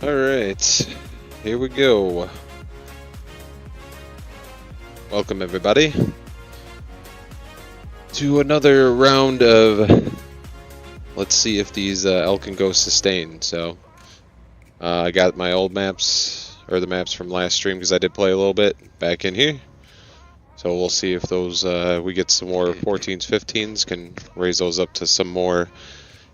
Alright, here we go. Welcome everybody to another round of, let's see if these Alch and Go sustain. So, I got my old maps, or the maps from last stream, because I did play a little bit, back in here. So we'll see if those, we get some more 14s, 15s, can raise those up to some more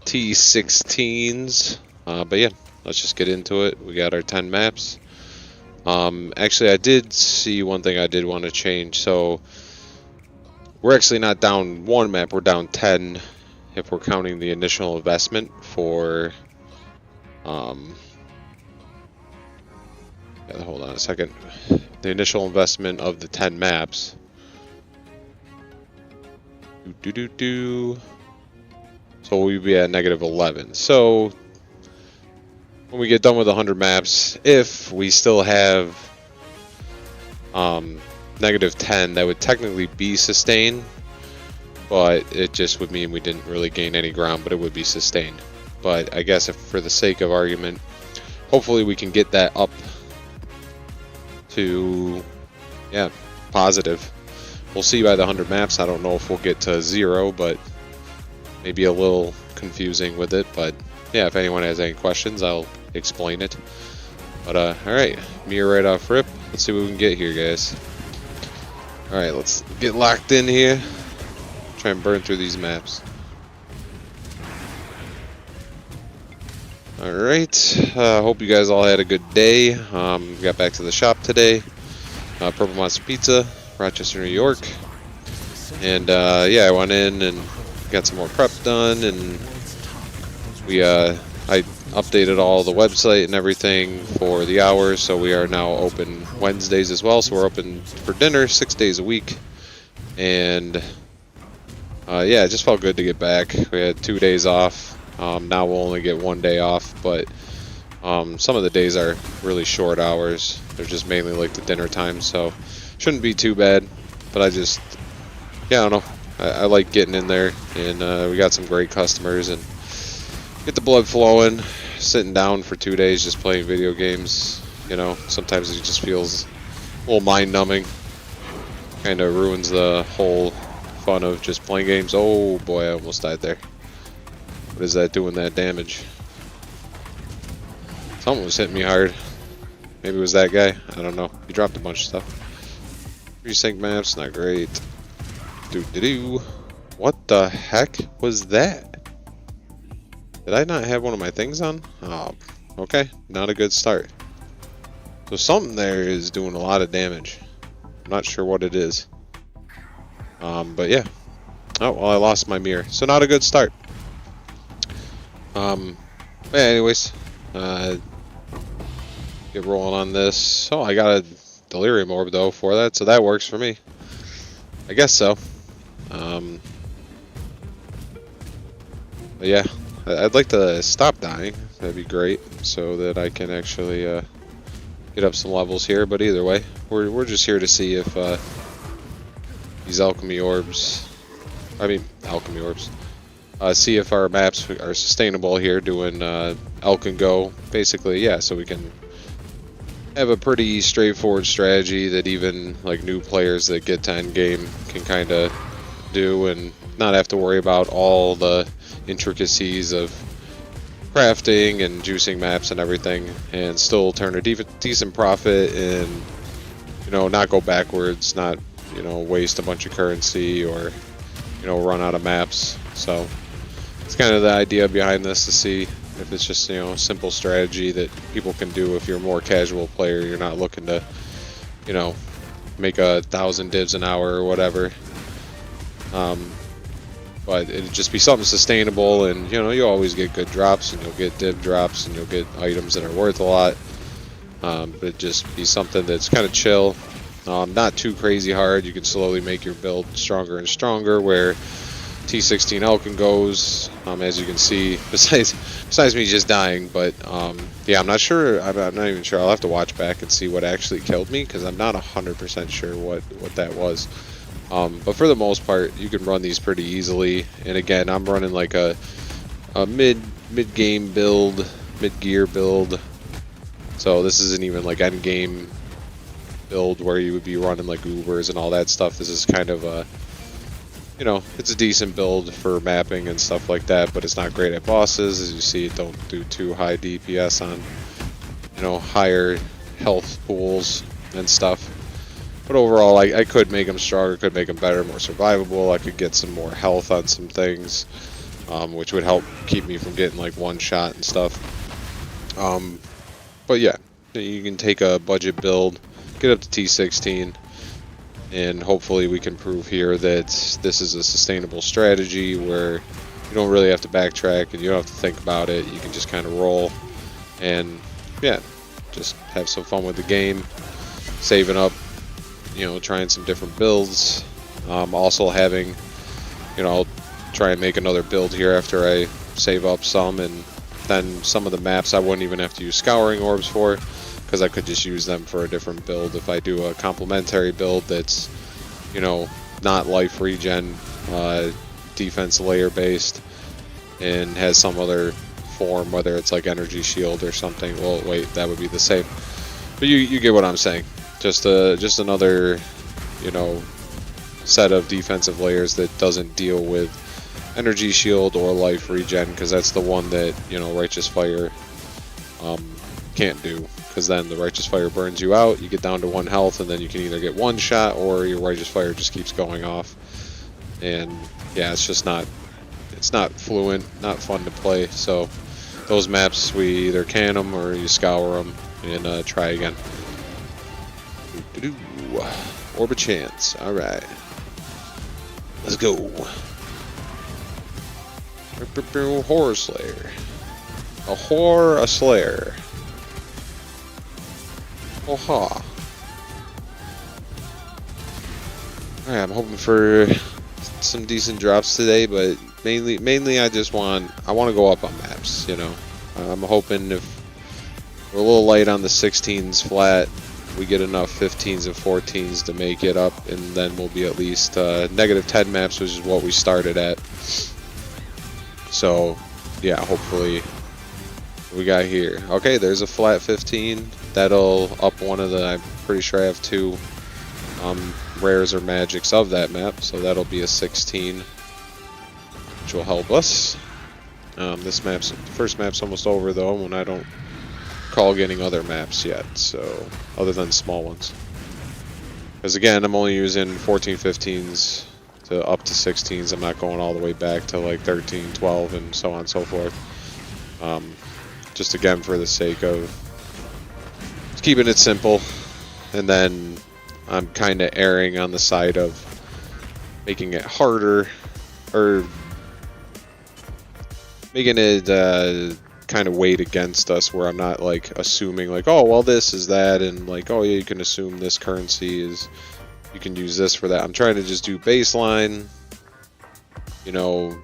T-16s. But yeah, let's just get into it. We got our 10 maps. Actually, I did see one thing I did want to change. So, we're actually not down one map, we're down 10 if we're counting the initial investment for, hold on a second. The initial investment of the 10 maps. So we'd be at negative 11. So, when we get done with 100 maps, if we still have negative 10, that would technically be sustained, but it just would mean we didn't really gain any ground, but it would be sustained. But I guess if for the sake of argument, hopefully we can get that up to, yeah, positive. We'll see by the 100 maps. I don't know if we'll get to 0, but maybe a little confusing with it. But yeah, if anyone has any questions, I'll explain it. But alright, mirror right off rip. Let's see what we can get here, guys. Alright, let's get locked in here. Try and burn through these maps. Alright, hope you guys all had a good day. Got back to the shop today. Purple Monster Pizza, Rochester, New York. And yeah, I went in and got some more prep done, and we I updated all the website and everything for the hours, so we are now open Wednesdays as well. So we're open for dinner 6 days a week, and yeah, it just felt good to get back. We had 2 days off. Now we'll only get 1 day off, but some of the days are really short hours. They're just mainly like the dinner time, so shouldn't be too bad. But I just, yeah, I don't know. I like getting in there, and we got some great customers, and get the blood flowing. Sitting down for 2 days just playing video games, you know, sometimes it just feels a little mind-numbing. Kind of ruins the whole fun of just playing games. Oh boy, I almost died there. What is that doing that damage? Something was hitting me hard. Maybe it was that guy. I don't know. He dropped a bunch of stuff. Resync maps, not great. Doo-doo-doo. What the heck was that? Did I not have one of my things on? Oh, okay. Not a good start. So something there is doing a lot of damage. I'm not sure what it is. But yeah. Oh, well, I lost my mirror. So not a good start. Yeah, anyways. Get rolling on this. Oh, I got a delirium orb, though, for that. So that works for me. I guess so. But yeah. I'd like to stop dying. That'd be great, so that I can actually get up some levels here. But either way, we're just here to see if these alchemy orbs, see if our maps are sustainable here, doing Alch and Go. Basically, yeah, so we can have a pretty straightforward strategy that even like new players that get to end game can kind of do, and not have to worry about all the intricacies of crafting and juicing maps and everything, and still turn a decent profit, and you know, not go backwards, not, you know, waste a bunch of currency, or you know, run out of maps. So it's kind of the idea behind this, to see if it's just, you know, a simple strategy that people can do if you're a more casual player. You're not looking to, you know, make 1,000 divs an hour or whatever. But it'd just be something sustainable, and you know, you always get good drops, and you'll get div drops, and you'll get items that are worth a lot. But it'd just be something that's kind of chill, not too crazy hard. You can slowly make your build stronger and stronger, where T-16 Alch and Goes, as you can see, besides me just dying. But yeah, I'm not sure. I'm not even sure. I'll have to watch back and see what actually killed me, because I'm not 100% sure what that was. But for the most part, you can run these pretty easily. And again, I'm running like a mid-game build, mid-gear build. So this isn't even like end game build where you would be running like Ubers and all that stuff. This is kind of a, you know, it's a decent build for mapping and stuff like that, but it's not great at bosses. As you see, it don't do too high DPS on, you know, higher health pools and stuff. But overall, I could make them stronger, could make them better, more survivable. I could get some more health on some things, which would help keep me from getting like one shot and stuff. But yeah, you can take a budget build, get up to T-16, and hopefully we can prove here that this is a sustainable strategy where you don't really have to backtrack and you don't have to think about it. You can just kind of roll and, yeah, just have some fun with the game, saving up, you know, trying some different builds. Also having, you know, I'll try and make another build here after I save up some, and then some of the maps I wouldn't even have to use scouring orbs for, because I could just use them for a different build. If I do a complementary build that's, you know, not life regen, defense layer based, and has some other form, whether it's like energy shield or something. Well, wait, that would be the same. But you get what I'm saying. Just another, you know, set of defensive layers that doesn't deal with energy shield or life regen, because that's the one that, you know, Righteous Fire can't do, because then the Righteous Fire burns you out, you get down to 1 health, and then you can either get one shot or your Righteous Fire just keeps going off. And yeah, it's just not, it's not fluent, not fun to play. So those maps, we either can them or you scour them and try again. Orb of Chance. Alright. Let's go. Horror Slayer. A Slayer. Oh ha. Alright, I'm hoping for some decent drops today, but mainly I want to go up on maps, you know. I'm hoping if we're a little light on the 16s flat, we get enough 15s and 14s to make it up, and then we'll be at least negative 10 maps, which is what we started at. So yeah, hopefully we got here. Okay, there's a flat 15. That'll up one of the, I'm pretty sure I have 2 rares or magics of that map, so that'll be a 16, which will help us. This first map's almost over though, and I don't recall getting other maps yet, so other than small ones, because again, I'm only using 14 15s to up to 16s. I'm not going all the way back to like 13 12 and so on and so forth, just again for the sake of keeping it simple. And then I'm kind of erring on the side of making it harder, or making it kind of weighed against us, where I'm not like assuming like, oh well, this is that, and like, oh yeah, you can assume this currency is, you can use this for that. I'm trying to just do baseline, you know,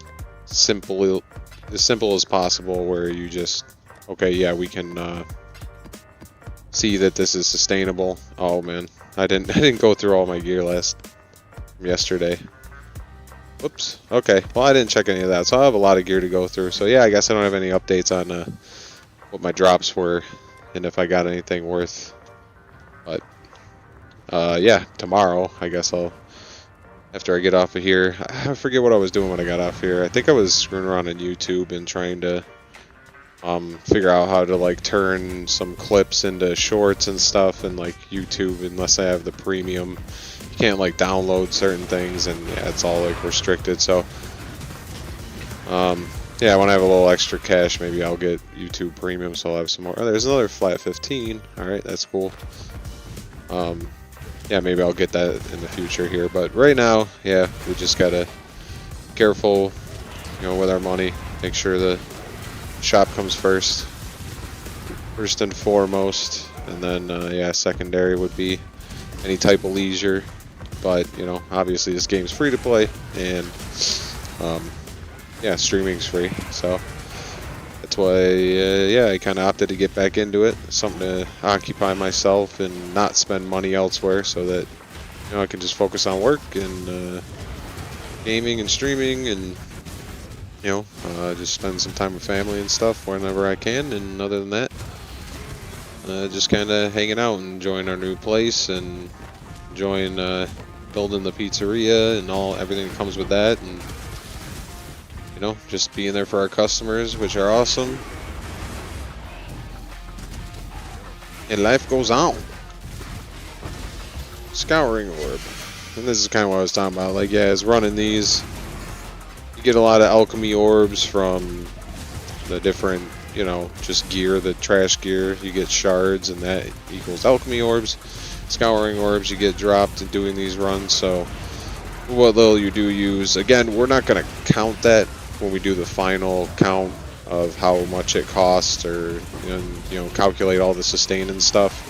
as simple as possible, where you just, okay, yeah, we can see that this is sustainable. Oh man, I didn't go through all my gear from yesterday. Whoops. Okay. Well, I didn't check any of that, so I have a lot of gear to go through. So yeah, I guess I don't have any updates on what my drops were and if I got anything worth. But yeah, tomorrow I guess after I get off of here, I forget what I was doing when I got off here. I think I was screwing around on YouTube and trying to figure out how to like turn some clips into shorts and stuff, and like YouTube, unless I have the premium, you can't like download certain things, and yeah, it's all like restricted. So yeah, when I have a little extra cash, maybe I'll get YouTube premium, so I'll have some more. Oh, there's another flat 15. Alright, that's cool. Yeah, maybe I'll get that in the future here, but right now, yeah, we just gotta be careful, you know, with our money. Make sure the shop comes first and foremost, and then yeah, secondary would be any type of leisure. But you know, obviously this game's free to play, and yeah, streaming's free, so that's why yeah, I kind of opted to get back into it. Something to occupy myself and not spend money elsewhere, so that, you know, I can just focus on work and gaming and streaming, and you know, just spend some time with family and stuff whenever I can. And other than that, just kind of hanging out and enjoying our new place and enjoying building the pizzeria and everything that comes with that, and you know, just being there for our customers, which are awesome. And life goes on. Scouring orb. And this is kind of what I was talking about. Like, yeah, as running these, you get a lot of alchemy orbs from the different, you know, just gear, the trash gear. You get shards, and that equals alchemy orbs. Scouring orbs you get dropped in doing these runs. So what little you do use, again, we're not going to count that when we do the final count of how much it costs, or you know, calculate all the sustain and stuff.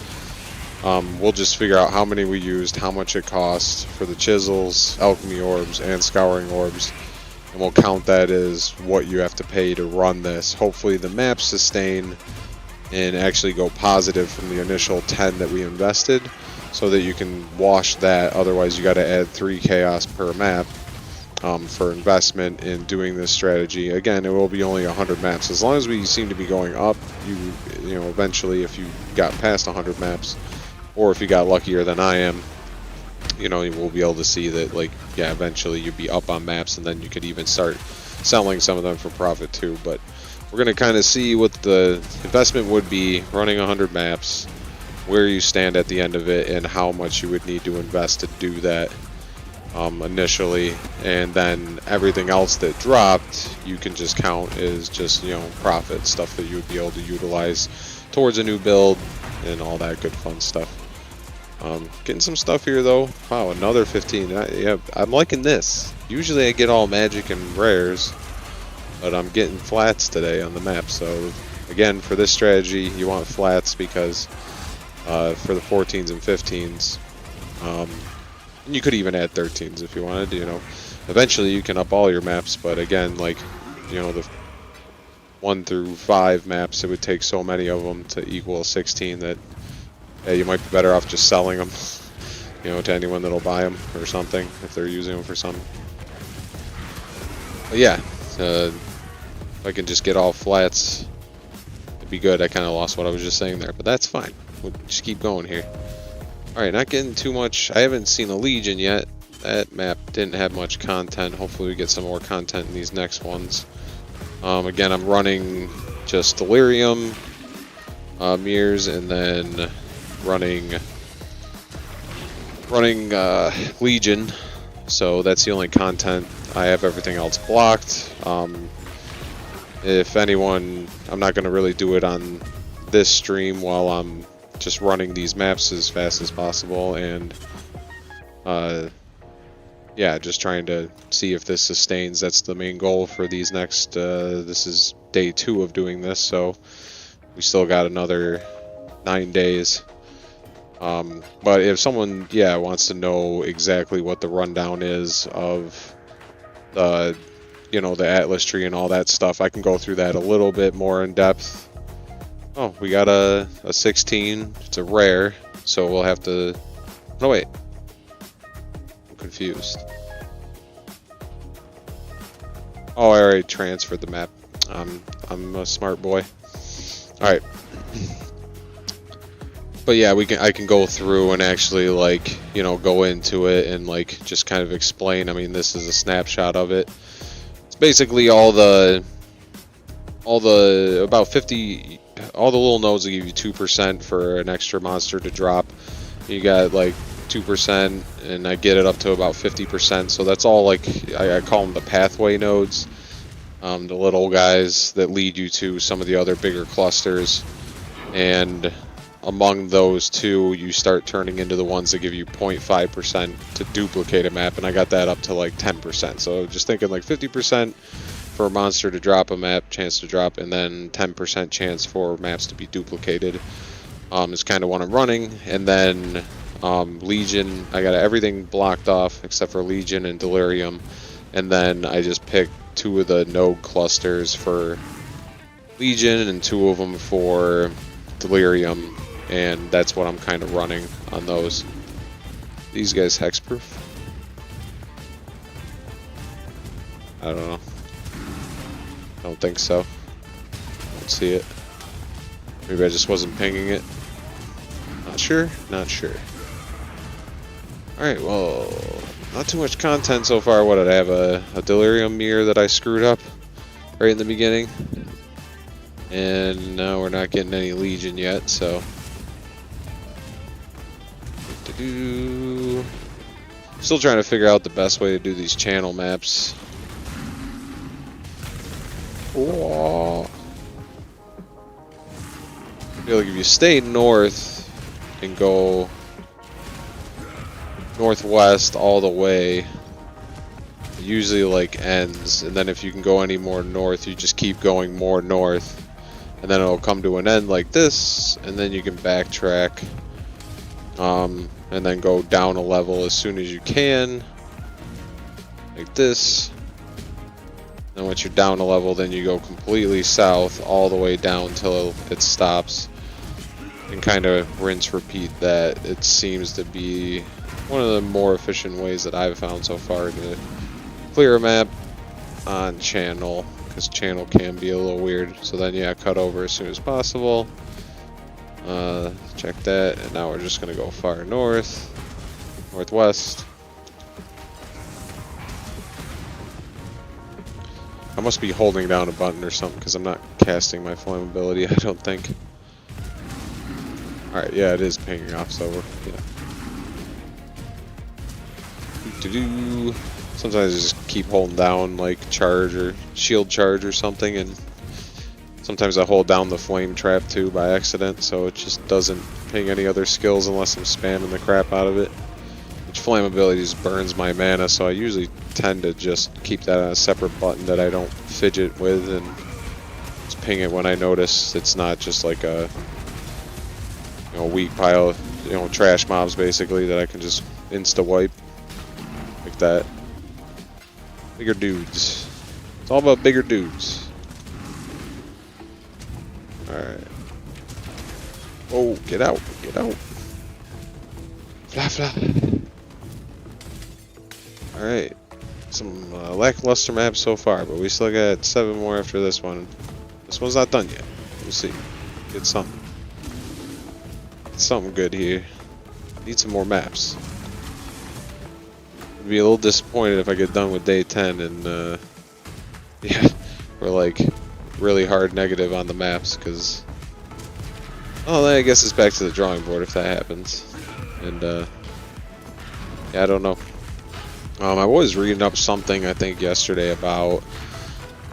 We'll just figure out how many we used, how much it costs for the chisels, alchemy orbs, and scouring orbs, and we'll count that as what you have to pay to run this. Hopefully the maps sustain and actually go positive from the initial 10 that we invested, so that you can wash that. Otherwise you got to add 3 chaos per map for investment in doing this strategy. Again, it will be only 100 maps. As long as we seem to be going up, you know, eventually if you got past 100 maps, or if you got luckier than I am, you know, you will be able to see that, like, yeah, eventually you'd be up on maps, and then you could even start selling some of them for profit too. But we're going to kind of see what the investment would be running 100 maps, where you stand at the end of it, and how much you would need to invest to do that initially. And then everything else that dropped, you can just count as just, you know, profit stuff that you would be able to utilize towards a new build and all that good fun stuff. Getting some stuff here though. Wow, another 15. Yeah, I'm liking this. Usually I get all magic and rares, but I'm getting flats today on the map. So again, for this strategy, you want flats, because for the 14s and 15s, and you could even add 13s if you wanted. You know, eventually you can up all your maps, but again, like, you know, the 1 through 5 maps, it would take so many of them to equal 16 that, yeah, you might be better off just selling them, you know, to anyone that'll buy them or something, if they're using them for something. But yeah, if I can just get all flats, it'd be good. I kind of lost what I was just saying there, but that's fine. We'll just keep going here. Alright, not getting too much. I haven't seen a Legion yet. That map didn't have much content. Hopefully we get some more content in these next ones. Again, I'm running just Delirium, Mirrors, and then running Legion. So that's the only content. I have everything else blocked. If anyone, I'm not going to really do it on this stream while I'm just running these maps as fast as possible, and yeah, just trying to see if this sustains. That's the main goal for these next, this is day 2 of doing this, so we still got another 9 days. But if someone, yeah, wants to know exactly what the rundown is of the, you know, the Atlas tree and all that stuff, I can go through that a little bit more in depth. Oh, we got a 16. It's a rare, so we'll have to... No, wait. I'm confused. Oh, I already transferred the map. I'm a smart boy. Alright. But yeah, I can go through and actually, like, you know, go into it and, like, just kind of explain. I mean, this is a snapshot of it. It's basically all the about 50... All the little nodes will give you 2% for an extra monster to drop. You got like 2%, and I get it up to about 50%. So that's all, like, I call them the pathway nodes. The little guys that lead you to some of the other bigger clusters. And among those two, you start turning into the ones that give you 0.5% to duplicate a map. And I got that up to like 10%. So just thinking like 50% for a monster to drop a map, chance to drop, and then 10% chance for maps to be duplicated is kind of what I'm running. And then Legion, I got everything blocked off except for Legion and Delirium, and then I just picked 2 of the node clusters for Legion and 2 of them for Delirium, and that's what I'm kind of running on those. These guys hexproof? I don't know. I don't think so. Don't see it. Maybe I just wasn't pinging it. sure? Not sure. Alright, well, not too much content so far. What did I have? A Delirium mirror that I screwed up right in the beginning. And now we're not getting any Legion yet, so. Still trying to figure out the best way to do these channel maps. Whoa. I feel like if you stay north and go northwest all the way, it usually like ends, and then if you can go any more north, you just keep going more north, and then it'll come to an end like this, and then you can backtrack, and then go down a level as soon as you can, like this. And once you're down a level, then you go completely south all the way down till it stops, and kind of rinse repeat that. It seems to be one of the more efficient ways that I've found so far to clear a map on channel, because channel can be a little weird. So then yeah, cut over as soon as possible. Check that, and now we're just gonna go far northwest. I must be holding down a button or something, because I'm not casting my flammability, I don't think. Alright, yeah, it is pinging off, so we're, Sometimes I just keep holding down, like, charge or shield charge or something, and sometimes I hold down the flame trap too by accident, so it just doesn't ping any other skills unless I'm spamming the crap out of it. Which flammability just burns my mana, so I usually tend to just keep that on a separate button that I don't fidget with, and just ping it when I notice it's not just like a weak pile of trash mobs basically that I can just insta wipe like that. Bigger dudes. It's all about bigger dudes. Alright. Oh, get out, get out. Fly, fly. Alright. Some lackluster maps so far, but we still got 7 more after this one. This one's not done yet. We'll see. Get something. Get something good here. Need some more maps. I'd be a little disappointed if I get done with day 10 and yeah, we're like really hard negative on the maps, because then I guess it's back to the drawing board if that happens. And yeah, I don't know. I was reading up something I think yesterday about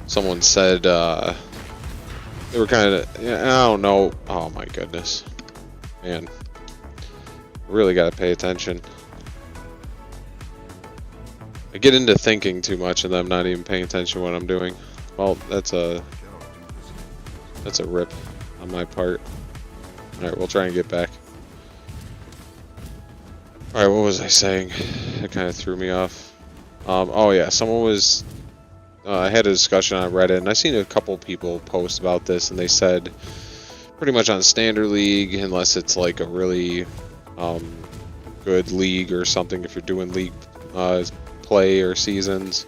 someone said they were kind of, I don't know. Oh my goodness, man, really got to pay attention. I get into thinking too much and then I'm not even paying attention to what I'm doing. Well, that's a rip on my part. Alright, we'll try and get back. Alright, what was I saying? That kind of threw me off. Oh yeah, someone was... I had a discussion on Reddit, and I seen a couple people post about this, and they said pretty much on Standard League, unless it's like a really good league or something, if you're doing league play or seasons,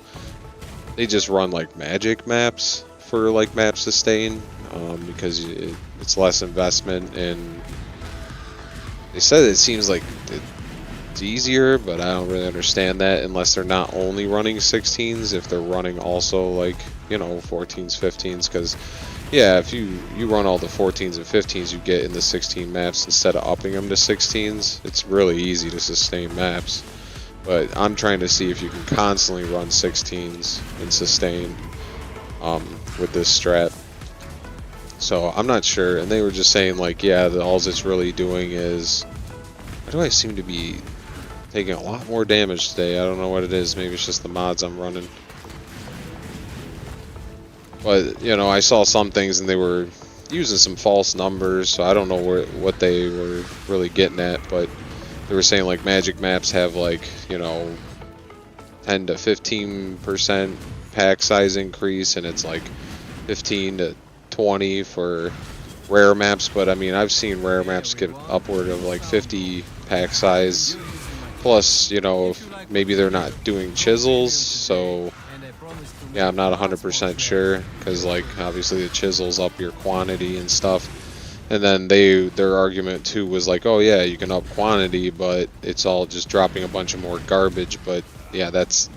they just run like magic maps for like map sustain, because it's less investment, and they said it seems like it's easier, but I don't really understand that unless they're not only running 16s, if they're running also like 14s, 15s, because yeah, if you run all the 14s and 15s you get in the 16 maps instead of upping them to 16s, it's really easy to sustain maps. But I'm trying to see if you can constantly run 16s and sustain with this strat. So I'm not sure, and they were just saying like, yeah, all it's really doing is, why do I seem to be taking a lot more damage today? I don't know what it is. Maybe it's just the mods I'm running. But I saw some things and they were using some false numbers, so I don't know what they were really getting at, but they were saying like magic maps have like 10 to 15% pack size increase, and it's like 15 to 20 for rare maps. But I mean, I've seen rare maps get upward of like 50 pack size, plus maybe they're not doing chisels, so yeah, I'm not 100% sure, because like obviously the chisels up your quantity and stuff. And then their argument too was like, oh yeah, you can up quantity, but it's all just dropping a bunch of more garbage. But yeah, that's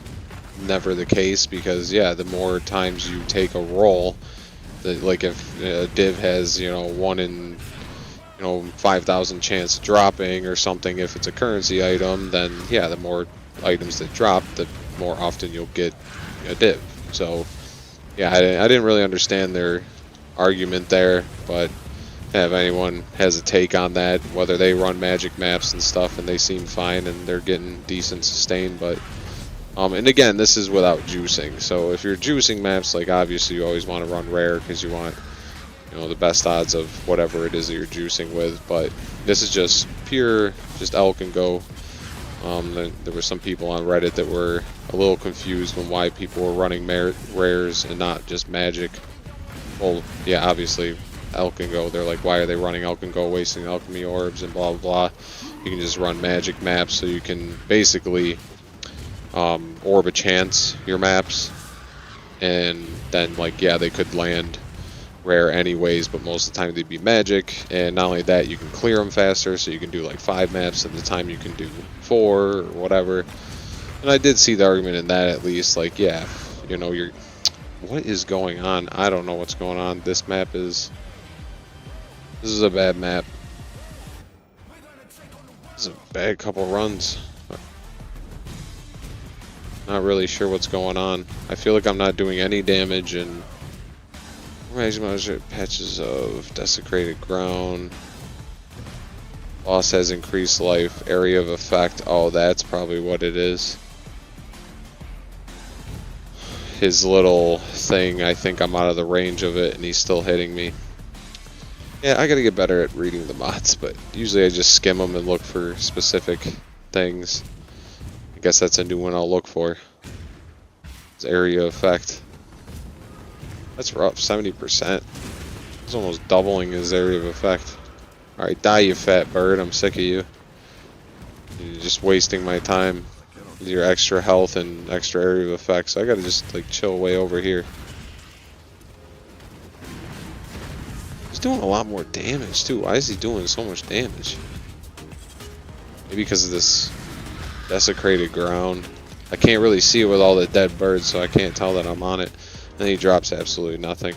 never the case, because yeah, the more times you take a roll, like if a div has 1 in 5,000 chance of dropping or something, if it's a currency item, then yeah, the more items that drop, the more often you'll get a div. So yeah, I didn't really understand their argument there, but yeah, if anyone has a take on that, whether they run magic maps and stuff and they seem fine and they're getting decent sustain, but and again, this is without juicing. So if you're juicing maps, like obviously you always want to run rare because you want the best odds of whatever it is that you're juicing with. But this is just pure, just Alch and Go. There were some people on Reddit that were a little confused on why people were running rares and not just magic. Well, yeah, obviously Alch and Go. They're like, why are they running Alch and Go, wasting alchemy orbs and blah blah blah. You can just run magic maps, so you can basically orb a chance your maps, and then like yeah, they could land rare anyways, but most of the time they'd be magic. And not only that, you can clear them faster, so you can do like 5 maps at the time you can do 4 or whatever. And I did see the argument in that, at least, like yeah, you're what is going on? I don't know what's going on. This is a bad map. This is a bad couple runs. Not really sure what's going on. I feel like I'm not doing any damage, and patches of desecrated ground. Boss has increased life. Area of effect. Oh, that's probably what it is. His little thing, I think I'm out of the range of it, and he's still hitting me. Yeah, I gotta get better at reading the mods, but usually I just skim them and look for specific things. I guess that's a new one I'll look for. It's area effect. That's rough, 70%. It's almost doubling his area of effect. Alright, die you fat bird, I'm sick of you. You're just wasting my time with your extra health and extra area of effect, so I gotta just like chill way over here. He's doing a lot more damage too. Why is he doing so much damage? Maybe because of this desecrated ground. I can't really see it with all the dead birds, so I can't tell that I'm on it. And he drops absolutely nothing.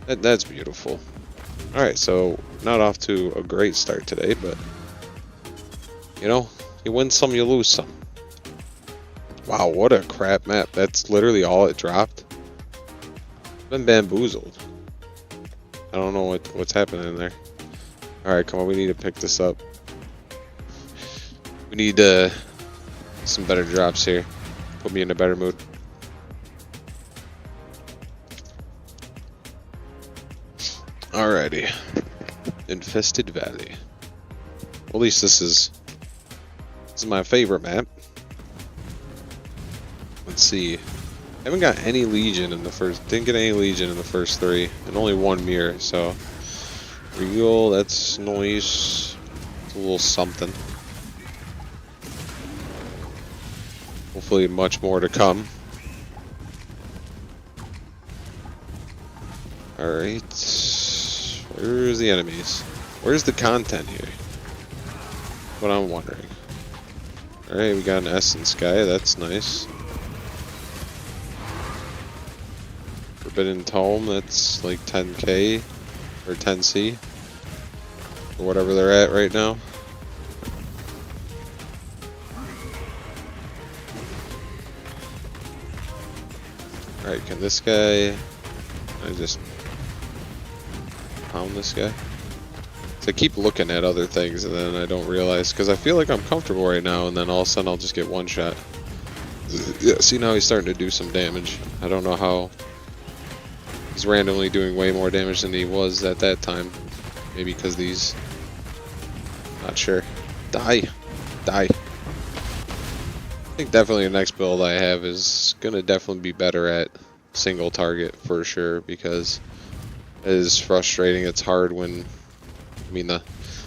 That's beautiful. Alright, so not off to a great start today, but you win some, you lose some. Wow, what a crap map. That's literally all it dropped. Been bamboozled. I don't know what's happening there. Alright, come on, we need to pick this up. We need some better drops here. Put me in a better mood. Alrighty. Infested Valley. Well, at least this is my favorite map. Let's see. I haven't got any Legion in the first. Didn't get any Legion in the first 3, and only 1 mirror. So, Regal, that's noise. It's a little something. Hopefully, much more to come. Alright. Where's the enemies? Where's the content here? What I'm wondering. Alright, we got an Essence guy. That's nice. Forbidden Tome, that's like 10k or 10c or whatever they're at right now. Alright, can this guy, I just pound this guy? So I keep looking at other things and then I don't realize, because I feel like I'm comfortable right now, and then all of a sudden I'll just get one shot. Yeah, see, now he's starting to do some damage. I don't know how. He's randomly doing way more damage than he was at that time. Maybe because these... Not sure. Die! Die! I think definitely the next build I have is going to definitely be better at single target for sure, because it is frustrating. It's hard when... I mean,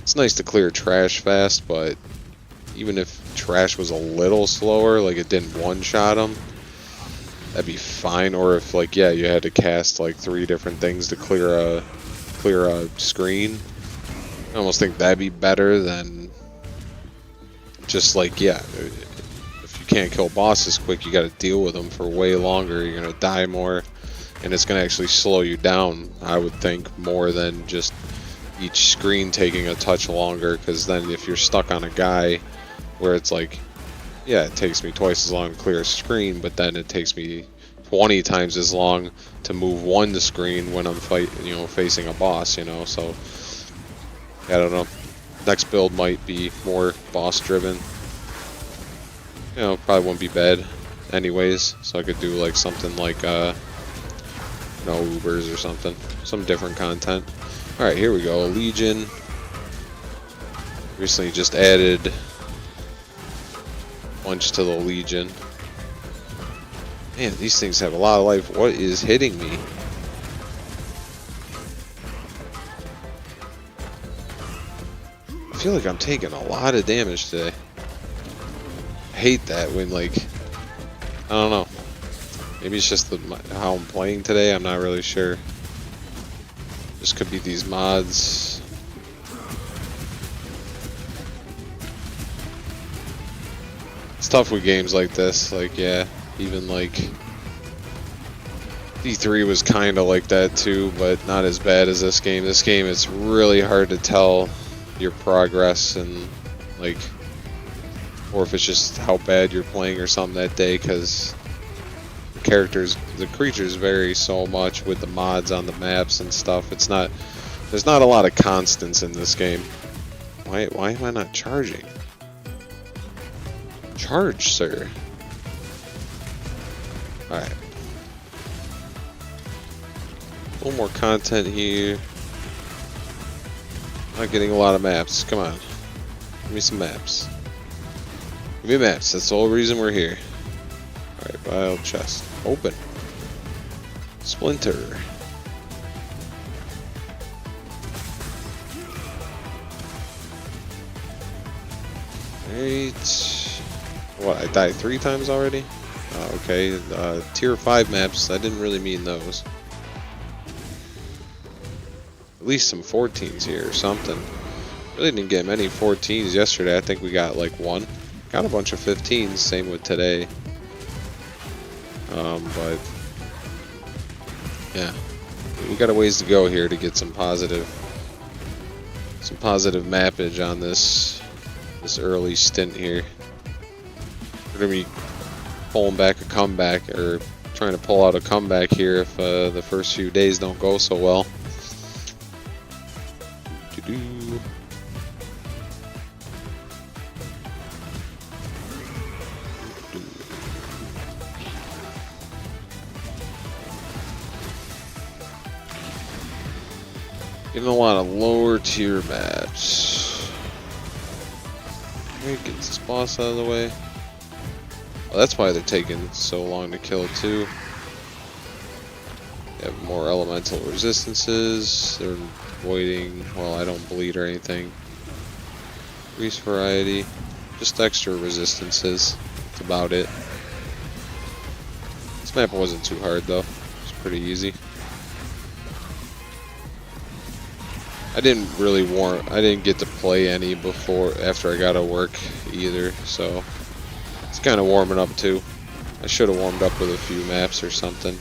it's nice to clear trash fast, but even if trash was a little slower, like it didn't one-shot him, that'd be fine. Or if, like, yeah, you had to cast like 3 different things to clear a screen, I almost think that'd be better than just like, yeah, if you can't kill bosses quick, you got to deal with them for way longer. You're gonna die more, and it's gonna actually slow you down, I would think, more than just each screen taking a touch longer. Because then if you're stuck on a guy where it's like, yeah, it takes me twice as long to clear a screen, but then it takes me 20 times as long to move one screen when I'm facing a boss, so I don't know. Next build might be more boss driven. Probably wouldn't be bad anyways, so I could do like something like Ubers or something, some different content. Alright, here we go. Legion recently just added a bunch to the Legion. Man, these things have a lot of life. What is hitting me? I feel like I'm taking a lot of damage today. I hate that when, like, I don't know. Maybe it's just how I'm playing today. I'm not really sure. This could be these mods. It's tough with games like this. Like, yeah. Even like D3 was kind of like that too, but not as bad as this game. This game, it's really hard to tell your progress and like, or if it's just how bad you're playing or something that day, because the creatures vary so much with the mods on the maps and stuff. There's not a lot of constants in this game. Why am I not charging? Charge, sir. Alright. A little more content here. Not getting a lot of maps. Come on. Give me some maps. Give me maps. That's the whole reason we're here. Alright, vial chest. Open. Splinter. Alright. What, I died 3 times already? Okay, tier 5 maps, I didn't really mean those. At least some 14s here or something. Really didn't get many 14s yesterday. I think we got like 1. Got a bunch of 15s, same with today. But yeah, we got a ways to go here to get some positive mappage on this early stint here. We're gonna be pulling back a comeback, or trying to pull out a comeback here if the first few days don't go so well. Getting a lot of lower tier maps. Get this boss out of the way. Well, that's why they're taking so long to kill too. They have more elemental resistances. They're avoiding, well, I don't bleed or anything. Increase variety. Just extra resistances. That's about it. This map wasn't too hard though. It's pretty easy. I didn't get to play any after I got to work either, so it's kind of warming up too. I should have warmed up with a few maps or something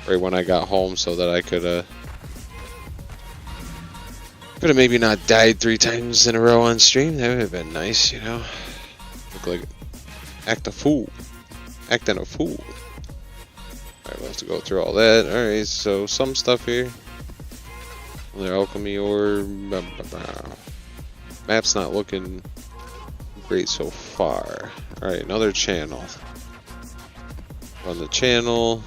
right when I got home, so that I could have maybe not died 3 times in a row on stream. That would have been nice, Look like acting a fool. Alright, we'll have to go through all that. Alright, so some stuff here. Their alchemy ore. Map's not looking great so far. Alright, another channel. On the channel.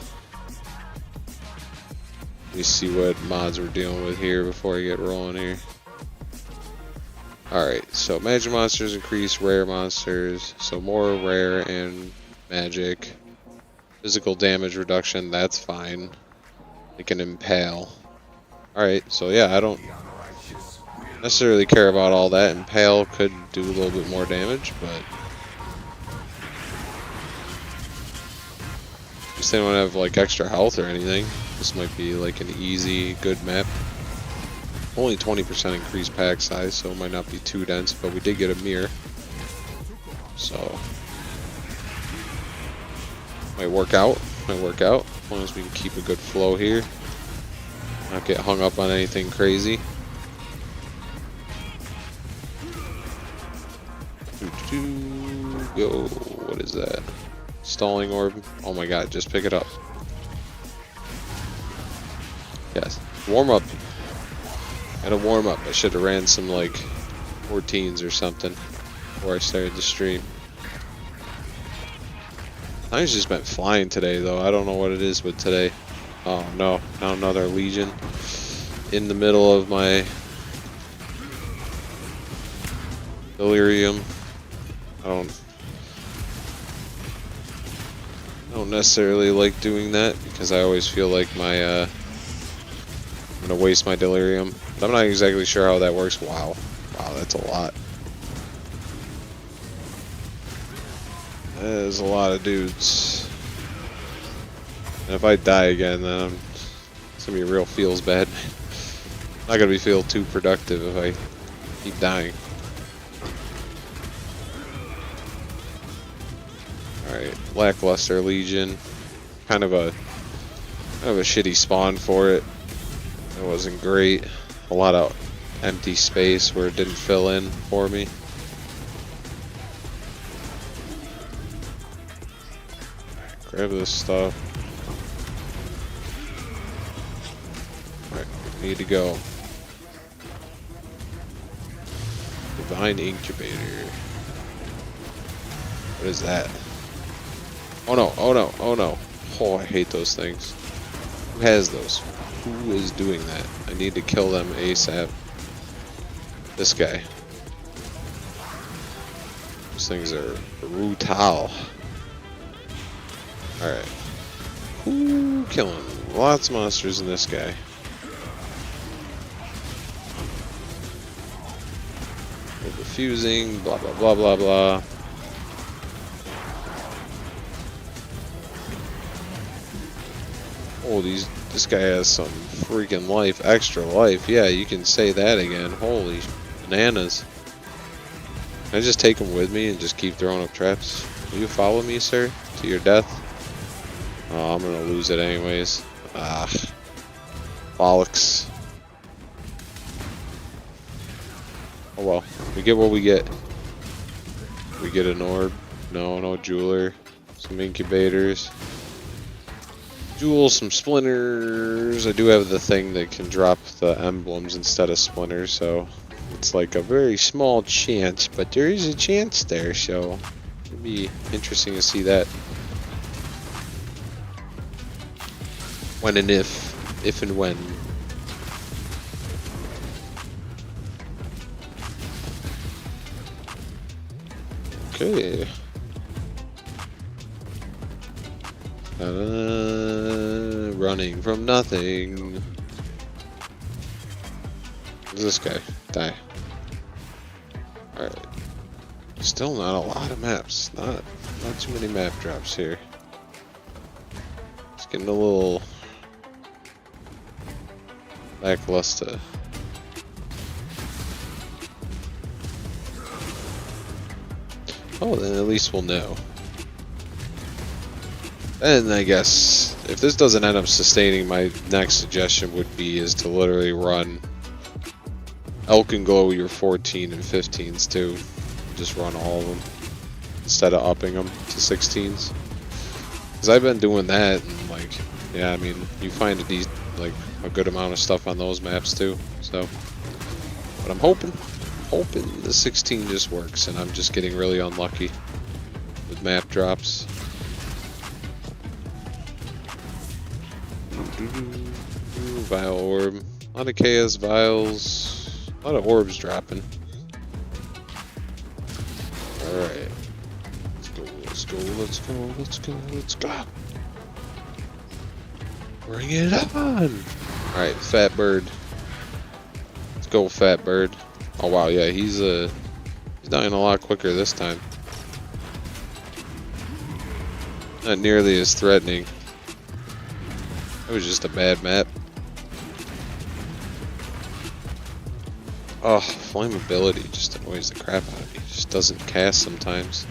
Let me see what mods we're dealing with here before I get rolling here. Alright, so magic monsters increase rare monsters. So more rare and magic. Physical damage reduction, that's fine. They can impale. Alright, so yeah, I don't necessarily care about all that. Impale could do a little bit more damage, but just they don't have like extra health or anything. This might be like an easy, good map. Only 20% increased pack size, so it might not be too dense, but we did get a mirror. So, might work out, as long as we can keep a good flow here. Not get hung up on anything crazy. Go, what is that? Stalling orb, oh my god, just pick it up. Yes, warm up. Gotta warm up. I should have ran some like 14s or something before I started the stream. I've just been flying today though. I don't know what it is with today. Oh no, now another Legion in the middle of my delirium. I don't necessarily like doing that because I always feel like my I'm gonna waste my delirium. But I'm not exactly sure how that works. Wow, that's a lot. That is a lot of dudes. And if I die again, then it's gonna be real feels bad. I'm not gonna feel too productive if I keep dying. Alright, lackluster Legion. Kind of a shitty spawn for it. It wasn't great. A lot of empty space where it didn't fill in for me. Grab this stuff. Alright, need to go. Divine Incubator. What is that? Oh no, oh no, oh no. Oh, I hate those things. Who has those? Who is doing that? I need to kill them ASAP. This guy. Those things are brutal. Alright. Ooh, killing lots of monsters in this guy. Refusing, blah blah blah blah blah. Oh, this guy has some freaking life, extra life. Yeah, you can say that again. Holy bananas. Can I just take him with me and just keep throwing up traps? Will you follow me, sir, to your death? Oh, I'm gonna lose it anyways. Ah. Bollocks. Oh well, we get what we get. We get an orb. No jeweler. Some incubators. Jewel, some splinters. I do have the thing that can drop the emblems instead of splinters, so it's like a very small chance, but there is a chance there, so it'll be interesting to see that. When and if and when. Okay. Running from nothing. Who's this guy? Die. Alright. Still not a lot of maps. Not too many map drops here. It's getting a little lackluster. Oh, then at least we'll know. And I guess if this doesn't end up sustaining, my next suggestion would be is to literally run Alch and Go your 14 and 15s too. Just run all of them instead of upping them to 16s. Because I've been doing that, and like, yeah, I mean, you find a good amount of stuff on those maps too. So, but I'm hoping the 16 just works, and I'm just getting really unlucky with map drops. Vial orb. A lot of chaos vials. A lot of orbs dropping. Alright. Let's go. Bring it on! Alright, Fat Bird. Let's go, Fat Bird. Oh wow, yeah, he's dying a lot quicker this time. Not nearly as threatening. It was just a bad map. Oh, flammability just annoys the crap out of me. It just doesn't cast sometimes.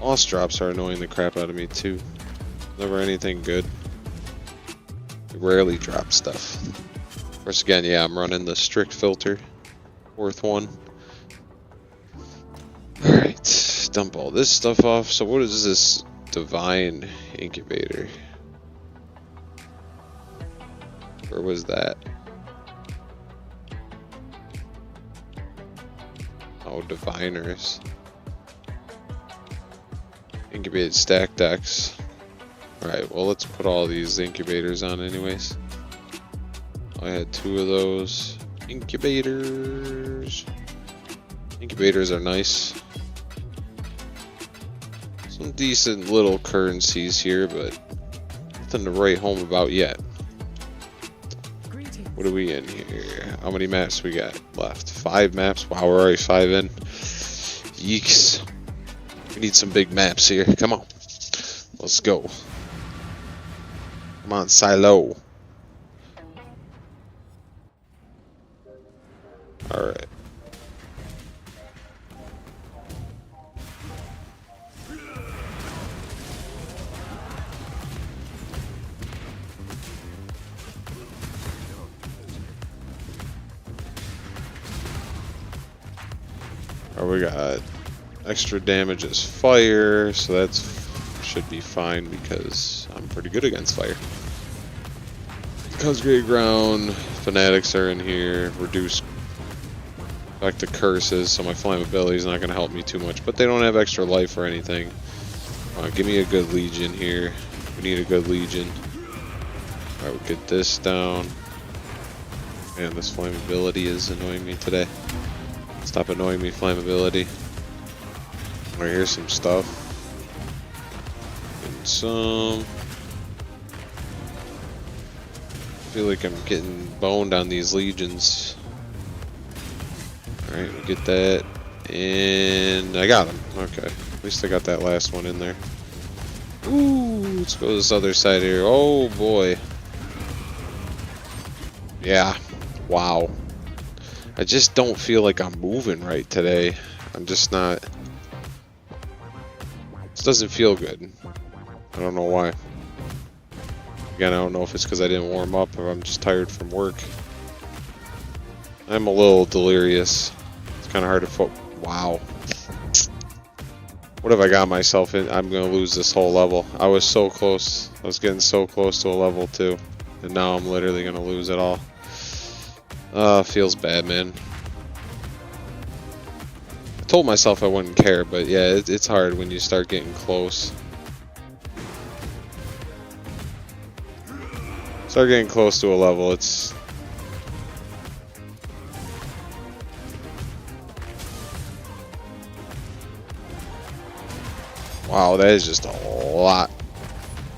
Lost drops are annoying the crap out of me too. Never anything good. Rarely drop stuff. Of course, again, yeah, I'm running the strict filter. Fourth one. Alright, dump all this stuff off. So what is this divine incubator? Where was that? Oh, diviners. Incubated stack decks. Alright, well, let's put all these incubators on anyways. I had 2 of those. Incubators. Incubators are nice. Some decent little currencies here, but nothing to write home about yet. What are we in here? How many maps we got left? 5 maps? Wow, we're already 5 in. Yeeks. We need some big maps here. Come on. Let's go. Come on, Silo. Alright. We got extra damage as fire, so that's should be fine because I'm pretty good against fire. Consecrated ground, fanatics are in here, reduce back to curses, so my flammability is not going to help me too much, but they don't have extra life or anything. Give me a good legion here. We need a good legion. Alright, we'll get this down. Man, this flammability is annoying me today. Stop annoying me, flammability. Alright, here's some stuff. And some. I feel like I'm getting boned on these legions. Alright, we get that. And I got him. Okay. At least I got that last one in there. Ooh, let's go to this other side here. Oh boy. Yeah. Wow. I just don't feel like I'm moving right today. I'm just not. This doesn't feel good. I don't know why. Again, I don't know if it's because I didn't warm up or I'm just tired from work. I'm a little delirious. It's kind of hard to wow. What have I got myself in? I'm going to lose this whole level. I was so close. I was getting so close to a level 2. And now I'm literally going to lose it all. Feels bad, man. I told myself I wouldn't care, but yeah, it's hard when you start getting close. Start getting close to a level, it's... Wow, that is just a lot.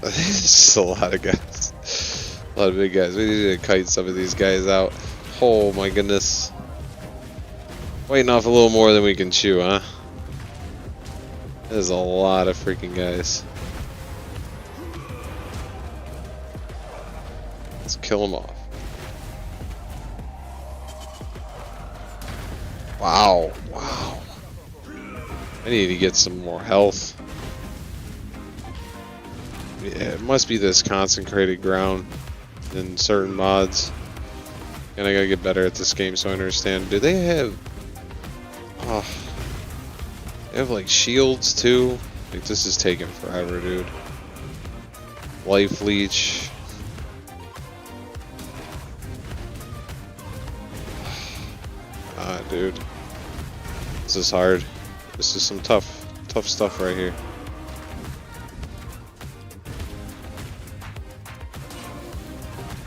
That is just a lot of guys. A lot of big guys. We need to kite some of these guys out. Oh my goodness. Biting off a little more than we can chew, huh? There's a lot of freaking guys. Let's kill them off. Wow, wow. I need to get some more health. Yeah, it must be this consecrated ground in certain mods. And I gotta get better at this game so I understand. Do they have... Oh, they have like shields too? Like this is taking forever, dude. Life leech. Ah, dude. This is hard. This is some tough stuff right here.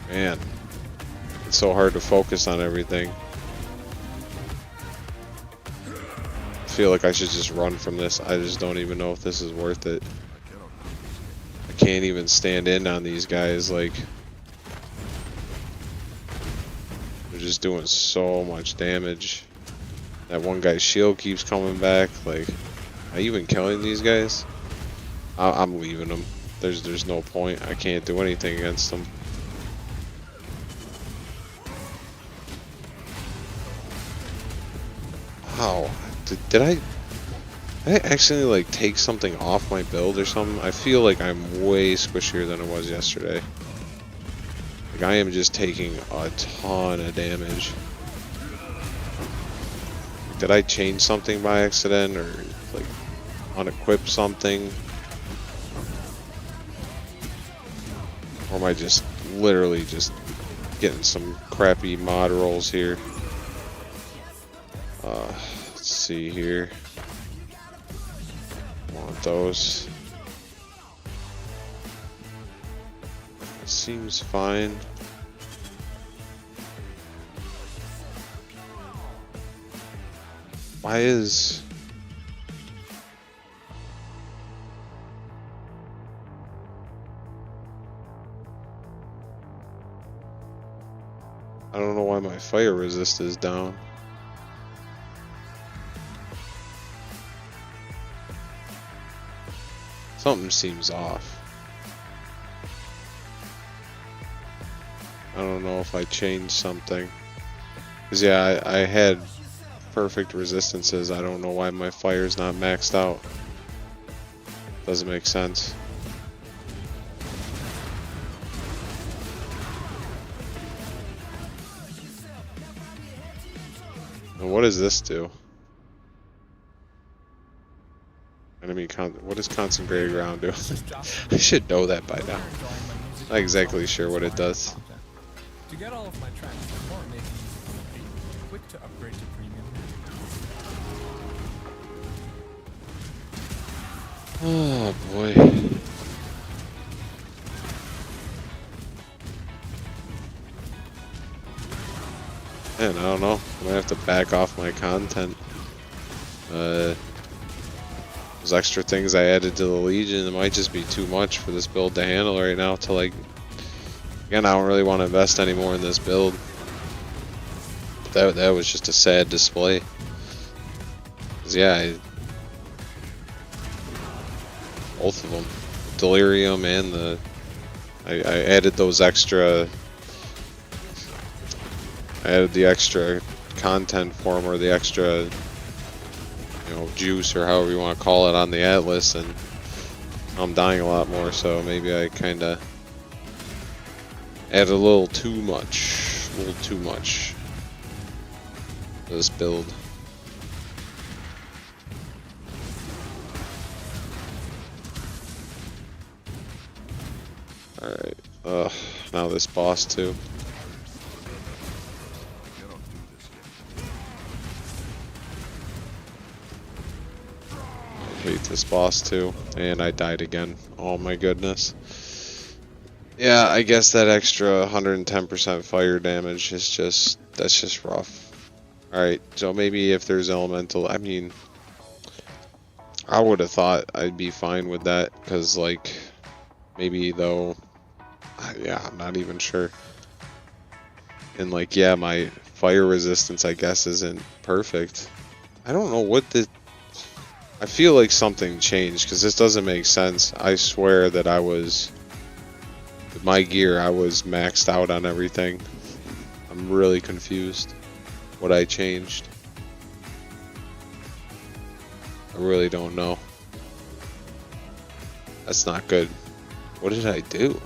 Man. It's so hard to focus on everything. I feel like I should just run from this. I just don't even know if this is worth it. I can't even stand in on these guys, like... They're just doing so much damage. That one guy's shield keeps coming back, like... Am I even killing these guys? I'm leaving them. There's no point. I can't do anything against them. Wow. Did I actually like take something off my build or something? I feel like I'm way squishier than I was yesterday. Like I am just taking a ton of damage. Did I change something by accident or like unequip something? Or am I just literally just getting some crappy mod rolls here? Let's see here. Want those. It seems fine. Why is... I don't know why my fire resist is down. Something seems off. I don't know if I changed something. Cause yeah, I had perfect resistances. I don't know why my fire's not maxed out. Doesn't make sense. And what does this do? Enemy what does concentrated ground do? I should know that by now. Not exactly sure what it does. To get all of my tracks before making use of the quick to upgrade to premium. Oh boy. Man, I don't know. I might have to back off my content. Those extra things I added to the Legion, it might just be too much for this build to handle right now. To like, again, I don't really want to invest anymore in this build. That was just a sad display. 'Cause yeah, both of them, Delirium and the, I added those extra. I added the extra content for them, or the extra, you know, juice or however you want to call it on the Atlas, and I'm dying a lot more, so maybe I kind of added a little too much to this build. Alright, now this boss too. Hate this boss too, and I died again. Oh my goodness. Yeah, I guess that extra 110% fire damage is just, that's just rough. Alright, so maybe if there's elemental, I mean, I would have thought I'd be fine with that, because like, maybe though, yeah, I'm not even sure. And like, yeah, my fire resistance I guess isn't perfect. I don't know what the, I feel like something changed, because this doesn't make sense. I swear that I was, with my gear, I was maxed out on everything. I'm really confused what I changed. I really don't know. That's not good. What did I do?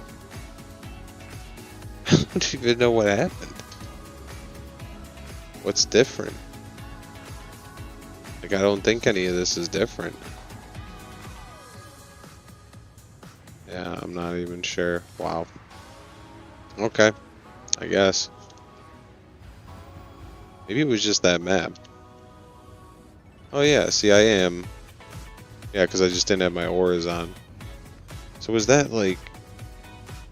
I don't even know what happened. What's different? Like, I don't think any of this is different. Yeah, I'm not even sure. Wow. Okay. I guess. Maybe it was just that map. Oh yeah, see I am. Yeah, because I just didn't have my auras on. So was that like...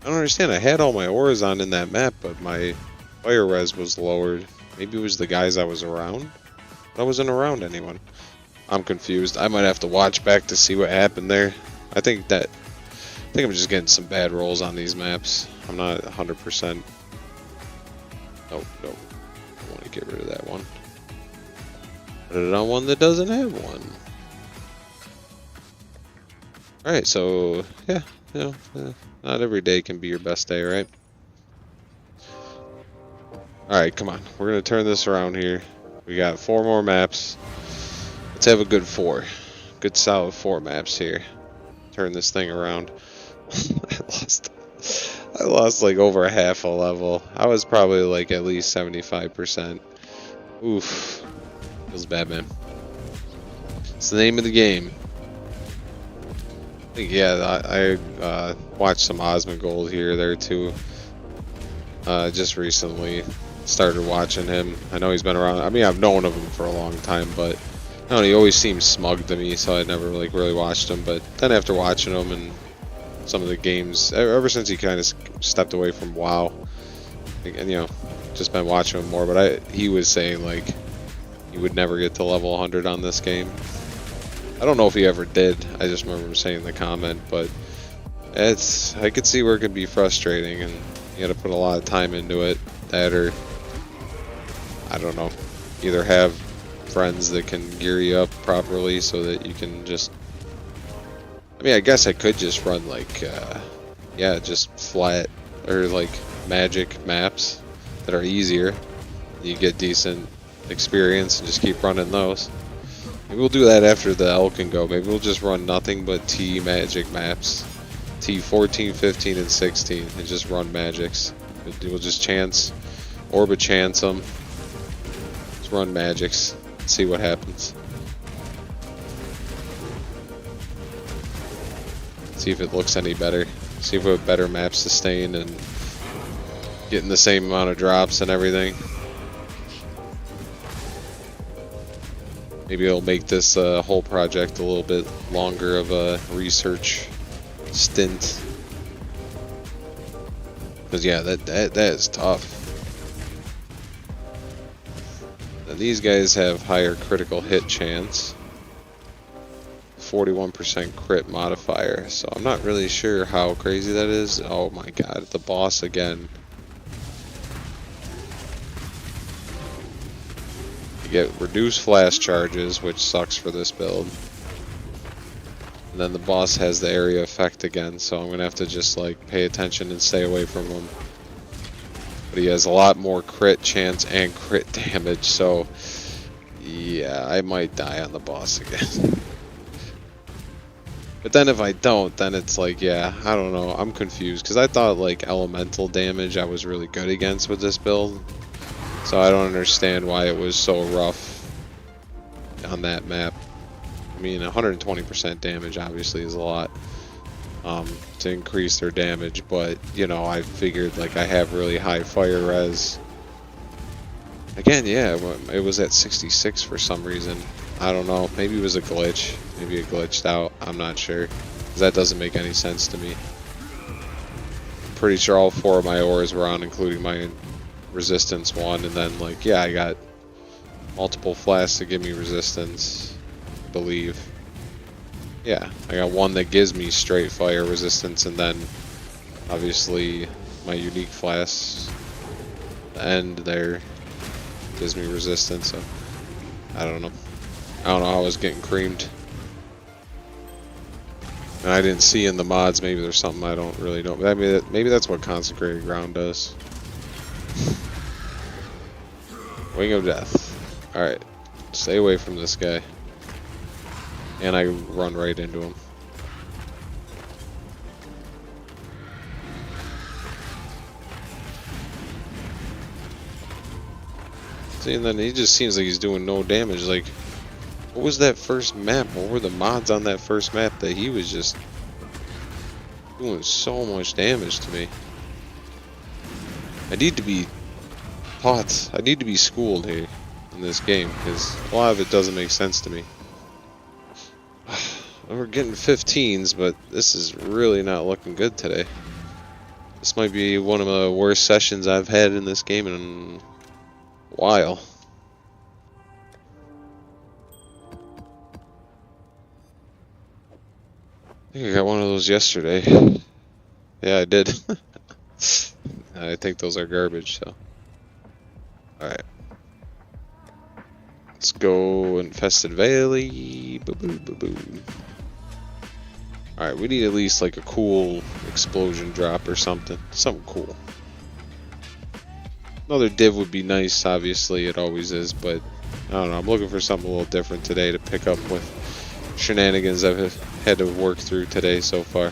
I don't understand. I had all my auras on in that map, but my fire res was lowered. Maybe it was the guys I was around? I wasn't around anyone. I'm confused. I might have to watch back to see what happened there. I think I'm just getting some bad rolls on these maps. I'm not 100%. Nope. I want to get rid of that one. Put it on one that doesn't have one. Alright, so, yeah, you know, not every day can be your best day, right? Alright, come on. We're going to turn this around here. We got 4 more maps. Let's have a good 4. Good solid 4 maps here. Turn this thing around. I lost like over a half a level. I was probably like at least 75%. Oof. Feels bad, man. It's the name of the game. I think, yeah, I watched some Gold here, there too. Just recently started watching him. I know he's been around. I mean, I've known of him for a long time, but I don't know, he always seemed smug to me, so I never like really watched him. But then after watching him and some of the games, ever since he kind of stepped away from WoW, and you know, just been watching him more. But he was saying like he would never get to level 100 on this game. I don't know if he ever did. I just remember him saying in the comment, but I could see where it could be frustrating, and you got to put a lot of time into it. That, or I don't know, either have friends that can gear you up properly so that you can just. I mean, I guess I could just run like, yeah, just flat or like magic maps that are easier. You get decent experience and just keep running those. Maybe we'll do that after the Alch and Go. Maybe we'll just run nothing but T magic maps. T-14, 15, and 16, and just run magics. We'll just chance, orbit chance them. Just run magics. See what happens. See if it looks any better. See if we have better map sustain and getting the same amount of drops and everything. Maybe it'll make this whole project a little bit longer of a research stint. Because yeah, that is tough. Now, these guys have higher critical hit chance. 41% crit modifier, so I'm not really sure how crazy that is. Oh my god, the boss again. You get reduced flash charges, which sucks for this build. And then the boss has the area effect again, so I'm gonna have to just like pay attention and stay away from him. But he has a lot more crit chance and crit damage, so yeah, I might die on the boss again. But then if I don't, then it's like, yeah, I don't know, I'm confused, because I thought like elemental damage I was really good against with this build. So I don't understand why it was so rough on that map. I mean, 120% damage obviously is a lot to increase their damage, but you know, I figured like I have really high fire res. Again, yeah, it was at 66 for some reason. I don't know, maybe it was a glitch. Maybe it glitched out, I'm not sure. 'Cause that doesn't make any sense to me. Pretty sure all 4 of my ores were on, including my resistance one, and then like, yeah, I got multiple flasks to give me resistance, I believe. Yeah, I got one that gives me straight fire resistance, and then obviously my unique flask, the end there, gives me resistance, so I don't know. I don't know how I was getting creamed. And I didn't see in the mods, maybe there's something I don't really know. Maybe that's what Consecrated Ground does. Wing of Death. Alright. Stay away from this guy. And I run right into him. See, and then he just seems like he's doing no damage. Like, what was that first map? What were the mods on that first map that he was just doing so much damage to me? I need to be taught. I need to be schooled here in this game, because a lot of it doesn't make sense to me. We're getting 15s, but this is really not looking good today. This might be one of the worst sessions I've had in this game in a while. I think I got one of those yesterday. Yeah, I did. I think those are garbage, so. Alright. Let's go Infested Valley. Boo boo boo boo. Alright, we need at least like a cool explosion drop or something. Something cool. Another div would be nice, obviously, it always is, but I don't know. I'm looking for something a little different today to pick up with shenanigans I've had to work through today so far.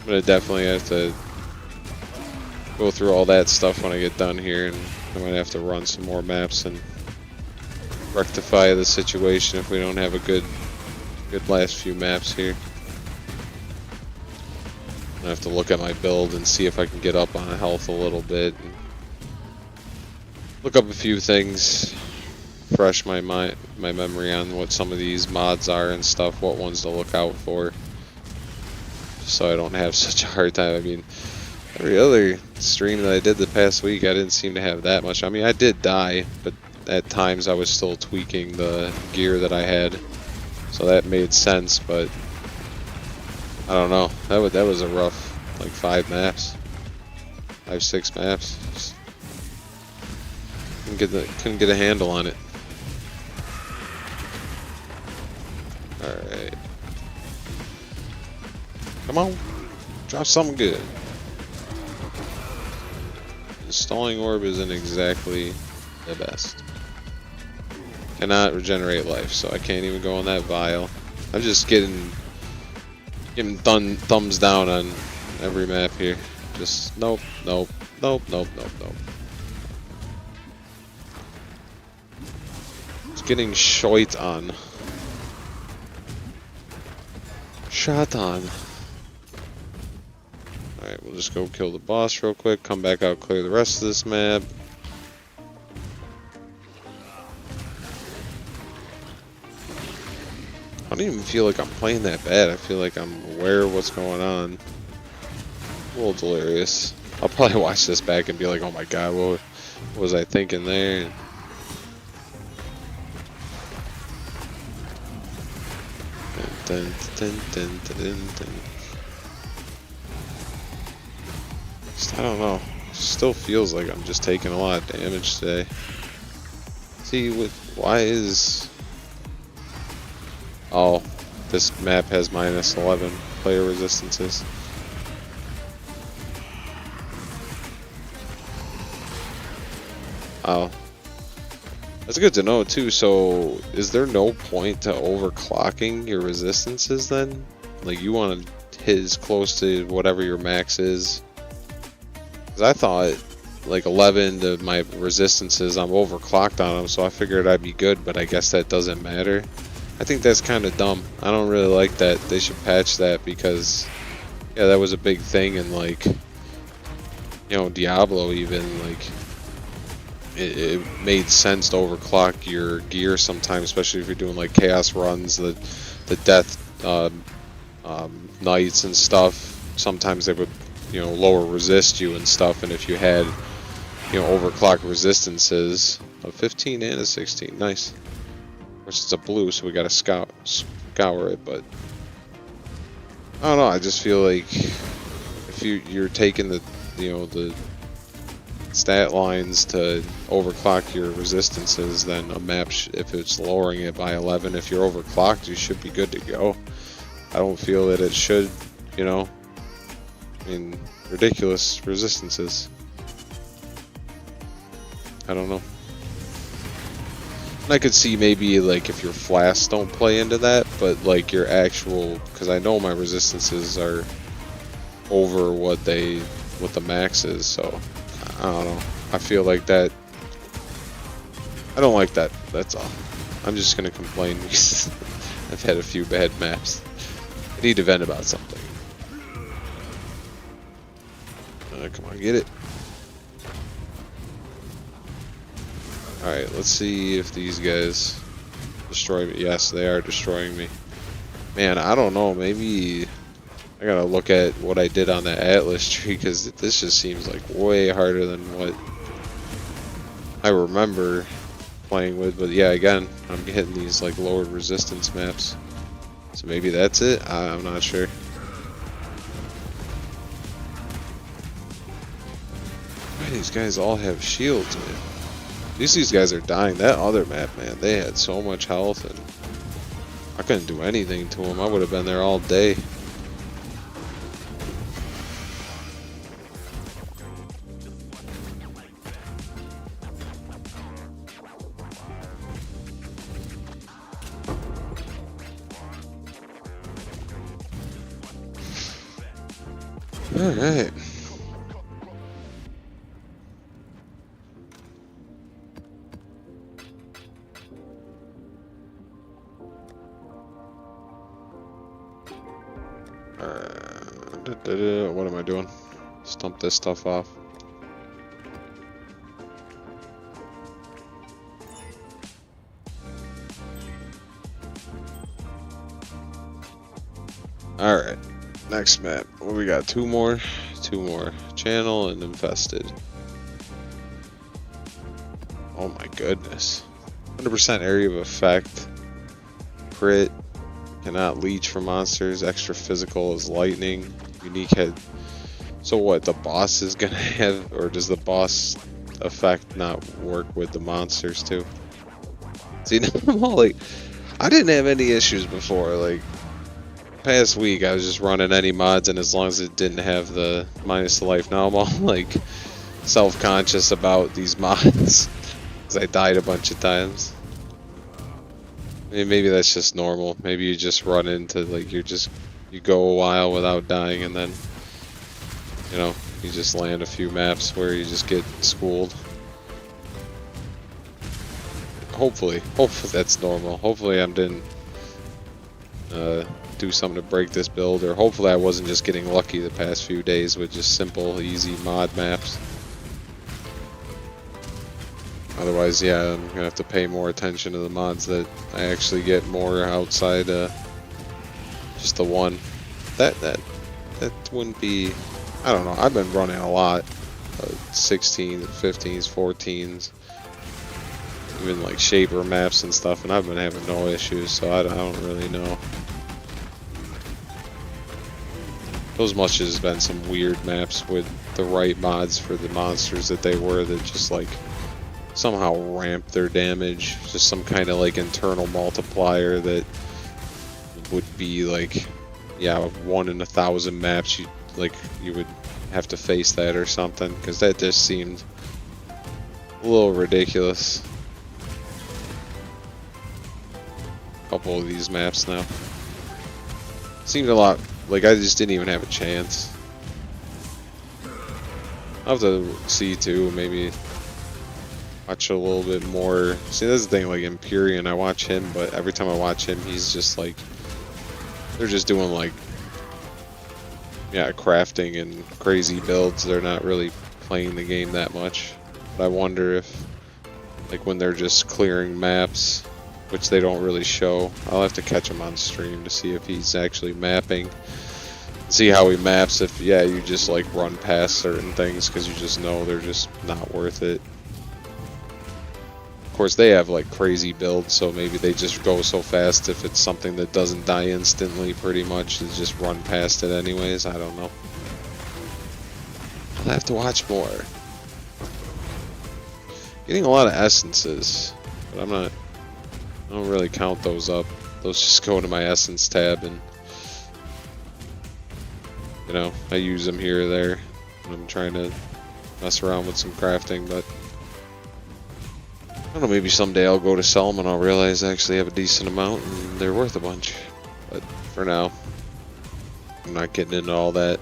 I'm gonna definitely have to go through all that stuff when I get done here, and I might have to run some more maps and rectify the situation if we don't have a good last few maps here. I have to look at my build and see if I can get up on health a little bit, and look up a few things, refresh my memory on what some of these mods are and stuff, what ones to look out for, so I don't have such a hard time. I mean, every other stream that I did the past week, I didn't seem to have that much. I mean, I did die, but at times I was still tweaking the gear that I had, so that made sense. But I don't know. That was a rough, like 5 maps, 5-6 maps. Just couldn't get a handle on it. All right, come on, drop something good. Stalling orb isn't exactly the best. Cannot regenerate life, so I can't even go on that vial. I'm just getting thumbs down on every map here. Just nope, nope, nope, nope, nope, nope. Just getting shot on. Shot on. Alright, we'll just go kill the boss real quick, come back out, clear the rest of this map. I don't even feel like I'm playing that bad. I feel like I'm aware of what's going on. A little delirious. I'll probably watch this back and be like, oh my god, what was I thinking there? Dun, dun, dun, dun, dun, dun. I don't know. It still feels like I'm just taking a lot of damage today. See, why is... Oh, this map has -11 player resistances. Oh. That's good to know too. So, is there no point to overclocking your resistances then? Like, you want to hit as close to whatever your max is? Because I thought, like 11 to my resistances, I'm overclocked on them, so I figured I'd be good, but I guess that doesn't matter. I think that's kind of dumb. I don't really like that. They should patch that, because, yeah, that was a big thing in, like, you know, Diablo even, like, it made sense to overclock your gear sometimes, especially if you're doing, like, chaos runs, the death knights and stuff. Sometimes they would, you know, lower resist you and stuff, and if you had, you know, overclock resistances of 15 and a 16, nice. Of course, it's a blue, so we gotta scour it, but I don't know. I just feel like if you're taking the, you know, the stat lines to overclock your resistances, then a map, if it's lowering it by 11, if you're overclocked, you should be good to go. I don't feel that it should, you know. I mean, ridiculous resistances. I don't know. I could see maybe, like, if your flasks don't play into that, but, like, your actual, because I know my resistances are over what the max is, so I don't know. I feel like that, I don't like that, that's all. I'm just gonna complain because I've had a few bad maps. I need to vent about something. Come on, get it. Alright, let's see if these guys destroy me. Yes, they are destroying me. Man, I don't know. Maybe I gotta look at what I did on the Atlas tree, because this just seems like way harder than what I remember playing with. But yeah, again, I'm getting these like lowered resistance maps. So maybe that's it? I'm not sure. Why do these guys all have shields, man? At least these guys are dying. That other map, man, they had so much health, and I couldn't do anything to them. I would have been there all day. Alright. What am I doing? Stump this stuff off. Alright, next map. What we got? Two more. Channel and infested. Oh my goodness. 100% area of effect. Crit. Cannot leech for monsters. Extra physical is lightning. Unique head. So what? The boss is gonna have, or does the boss effect not work with the monsters too? See, now I'm all like, I didn't have any issues before. Like, past week I was just running any mods, and as long as it didn't have the minus the life, now I'm all like self-conscious about these mods because I died a bunch of times. I mean, maybe that's just normal. Maybe you just run into, like, you go a while without dying, and then, you know, you just land a few maps where you just get schooled. Hopefully that's normal. Hopefully I didn't do something to break this build, or hopefully I wasn't just getting lucky the past few days with just simple, easy mod maps. Otherwise, yeah, I'm gonna have to pay more attention to the mods that I actually get more outside just the one. That wouldn't be. I don't know. I've been running a lot, 16s, 15s, 14s, even like shaper maps and stuff, and I've been having no issues. So I don't really know. Those must have been some weird maps with the right mods for the monsters that they were, that just like somehow ramp their damage. Just some kind of like internal multiplier that would be like, yeah, 1 in 1,000 maps you would have to face that or something, because that just seemed a little ridiculous. A couple of these maps now seemed a lot like I just didn't even have a chance. I'll have to see too, maybe watch a little bit more. See, that's the thing, like Empyrean, I watch him, but every time I watch him, he's just like, they're just doing like, yeah, crafting and crazy builds. They're not really playing the game that much. But I wonder if, like, when they're just clearing maps, which they don't really show, I'll have to catch him on stream to see if he's actually mapping. See how he maps, if, yeah, you just like run past certain things because you just know they're just not worth it. Of course, they have like crazy builds, so maybe they just go so fast if it's something that doesn't die instantly, pretty much, to just run past it anyways. I don't know. I'll have to watch more. Getting a lot of essences, but I don't really count those up. Those just go to my essence tab, and you know, I use them here or there when I'm trying to mess around with some crafting, but I don't know, maybe someday I'll go to sell them and I'll realize I actually have a decent amount and they're worth a bunch. But for now, I'm not getting into all that.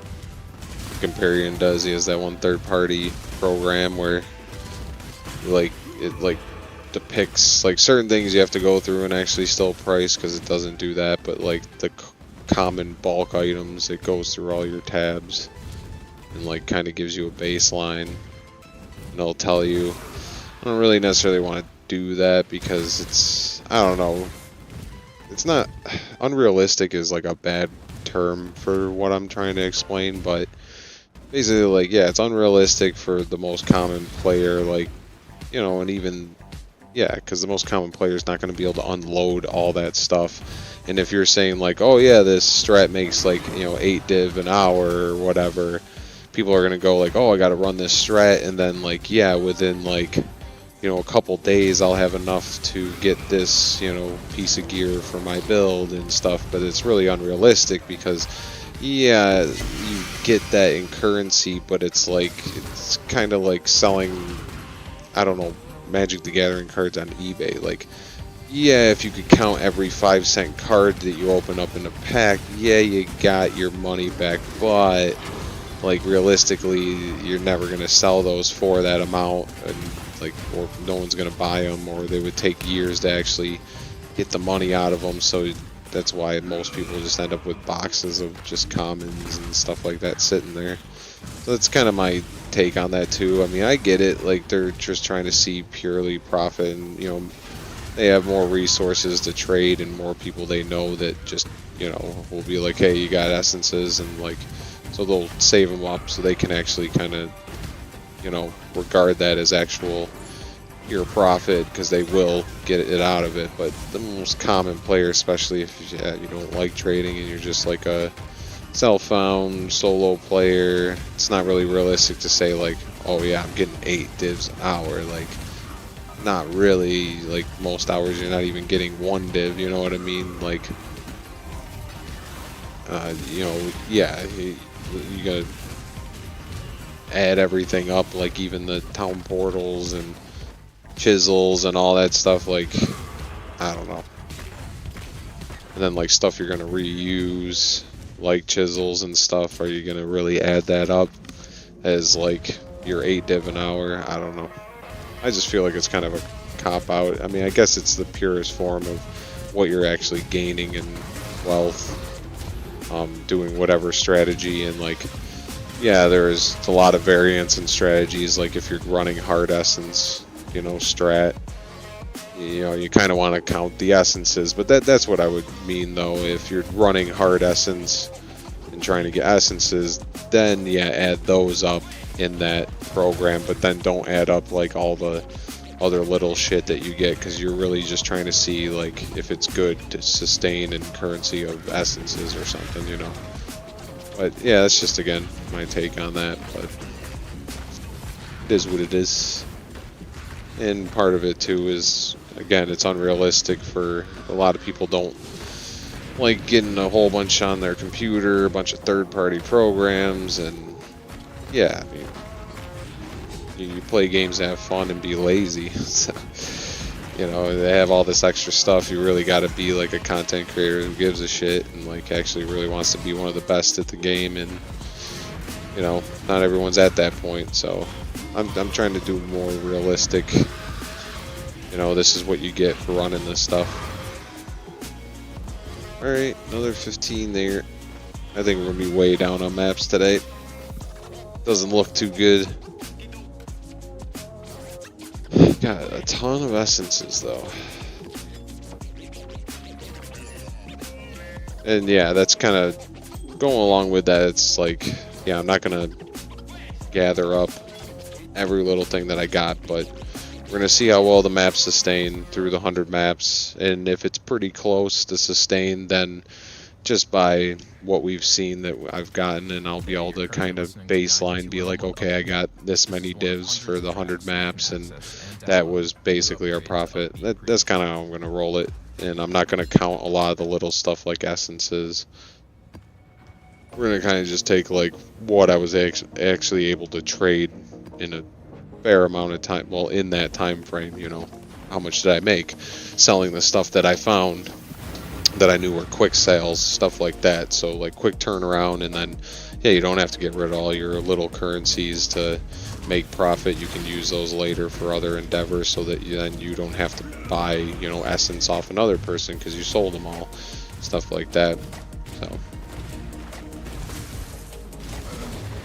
Comparian does, he has that one third-party program where like it like depicts like certain things you have to go through and actually still price, because it doesn't do that, but like the common bulk items, it goes through all your tabs and like kind of gives you a baseline, and it'll tell you. I don't really necessarily want to do that because it's, I don't know, it's not, unrealistic is like a bad term for what I'm trying to explain, but basically, like, yeah, it's unrealistic for the most common player, like, you know, and even, yeah, because the most common player is not going to be able to unload all that stuff. And if you're saying like, oh yeah, this strat makes like, you know, 8 div an hour or whatever, people are going to go like, oh, I got to run this strat, and then like, yeah, within like, you know, a couple days I'll have enough to get this, you know, piece of gear for my build and stuff. But it's really unrealistic because, yeah, you get that in currency, but it's like, it's kind of like selling, I don't know, Magic the Gathering cards on eBay. Like, yeah, if you could count every 5-cent card that you open up in a pack, yeah, you got your money back, but like realistically, you're never gonna sell those for that amount, and like, or no one's gonna buy them, or they would take years to actually get the money out of them. So that's why most people just end up with boxes of just commons and stuff like that sitting there. So that's kind of my take on that too. I mean, I get it, like they're just trying to see purely profit, and you know, they have more resources to trade and more people they know that just, you know, will be like, hey, you got essences, and like, so they'll save them up so they can actually kind of, you know, regard that as actual pure profit, because they will get it out of it. But the most common player, especially if you don't like trading and you're just like a self-found solo player, it's not really realistic to say like, oh yeah, I'm getting 8 divs an hour. Like, not really. Like, most hours you're not even getting 1 div, you know what I mean? Like, you know, yeah, you gotta add everything up, like even the town portals and chisels and all that stuff. Like, I don't know. And then like stuff you're gonna reuse, like chisels and stuff, are you gonna really add that up as like your 8 div an hour? I don't know. I just feel like it's kind of a cop-out. I mean, I guess it's the purest form of what you're actually gaining in wealth, doing whatever strategy. And like, yeah, there's a lot of variance in strategies. Like if you're running hard essence, you know, strat, you know, you kind of want to count the essences. But that's what I would mean, though. If you're running hard essence and trying to get essences, then yeah, add those up in that program, but then don't add up like all the other little shit that you get, because you're really just trying to see like if it's good to sustain in currency of essences or something, you know. But yeah, that's just, again, my take on that. But it is what it is. And part of it too is, again, it's unrealistic for a lot of people. Don't like getting a whole bunch on their computer, a bunch of third-party programs, and yeah, I mean, you play games to have fun and be lazy. So, you know, they have all this extra stuff. You really got to be like a content creator who gives a shit and like actually really wants to be one of the best at the game. And you know, not everyone's at that point. So I'm trying to do more realistic. You know, this is what you get for running this stuff. All right, another 15 there. I think we're gonna be way down on maps today. Doesn't look too good. Got a ton of essences though. And yeah, that's kind of going along with that. It's like, yeah, I'm not gonna gather up every little thing that I got, but we're gonna see how well the maps sustain through the 100 maps. And if it's pretty close to sustain, then just by what we've seen that I've gotten, and I'll be able to kind of baseline, be like, okay, I got this many divs for the 100 maps, and that was basically our profit. That's kind of how I'm going to roll it, and I'm not going to count a lot of the little stuff like essences. We're going to kind of just take like what I was actually able to trade in a fair amount of time, well, in that time frame, you know, how much did I make selling the stuff that I found that I knew were quick sales, stuff like that. So like quick turnaround, and then yeah, you don't have to get rid of all your little currencies to make profit. You can use those later for other endeavors, so that then you don't have to buy, you know, essence off another person because you sold them all, stuff like that. So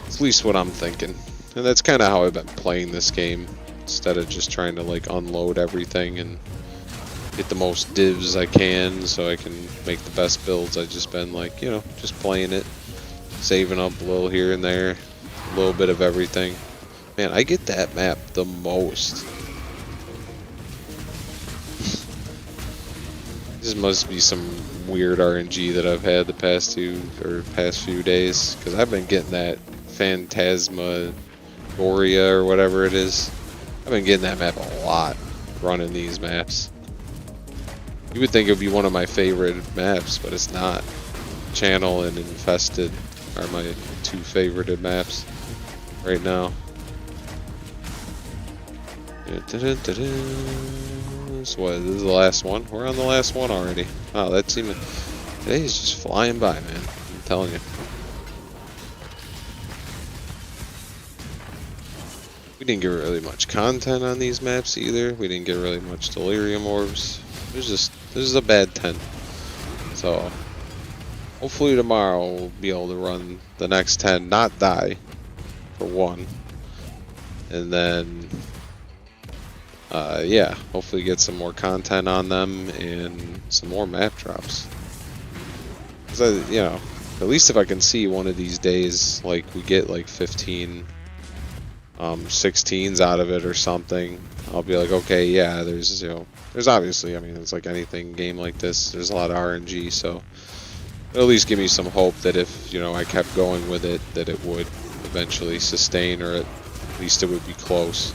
it's at least what I'm thinking, and that's kind of how I've been playing this game, instead of just trying to like unload everything and get the most divs I can so I can make the best builds. I've just been like, you know, just playing it, saving up a little here and there, a little bit of everything. Man, I get that map the most. This must be some weird RNG that I've had the past few days, because I've been getting that Phantasmagoria or whatever it is. I've been getting that map a lot running these maps. You would think it would be one of my favorite maps, but it's not. Channel and Infested are my 2 favorited maps right now. So what, this is the last one? We're on the last one already. Wow, that's even... Today's just flying by, man. I'm telling you. We didn't get really much content on these maps either. We didn't get really much delirium orbs. This is a bad 10. So hopefully tomorrow we'll be able to run the next 10, not die for one, and then yeah, hopefully get some more content on them and some more map drops. 'Cause you know, at least if I can see one of these days, like we get like 15 16s out of it or something, I'll be like, okay, yeah, there's, you know, there's obviously, I mean, it's like anything game like this, there's a lot of RNG, so it'll at least give me some hope that if, you know, I kept going with it, that it would eventually sustain, or at least it would be close.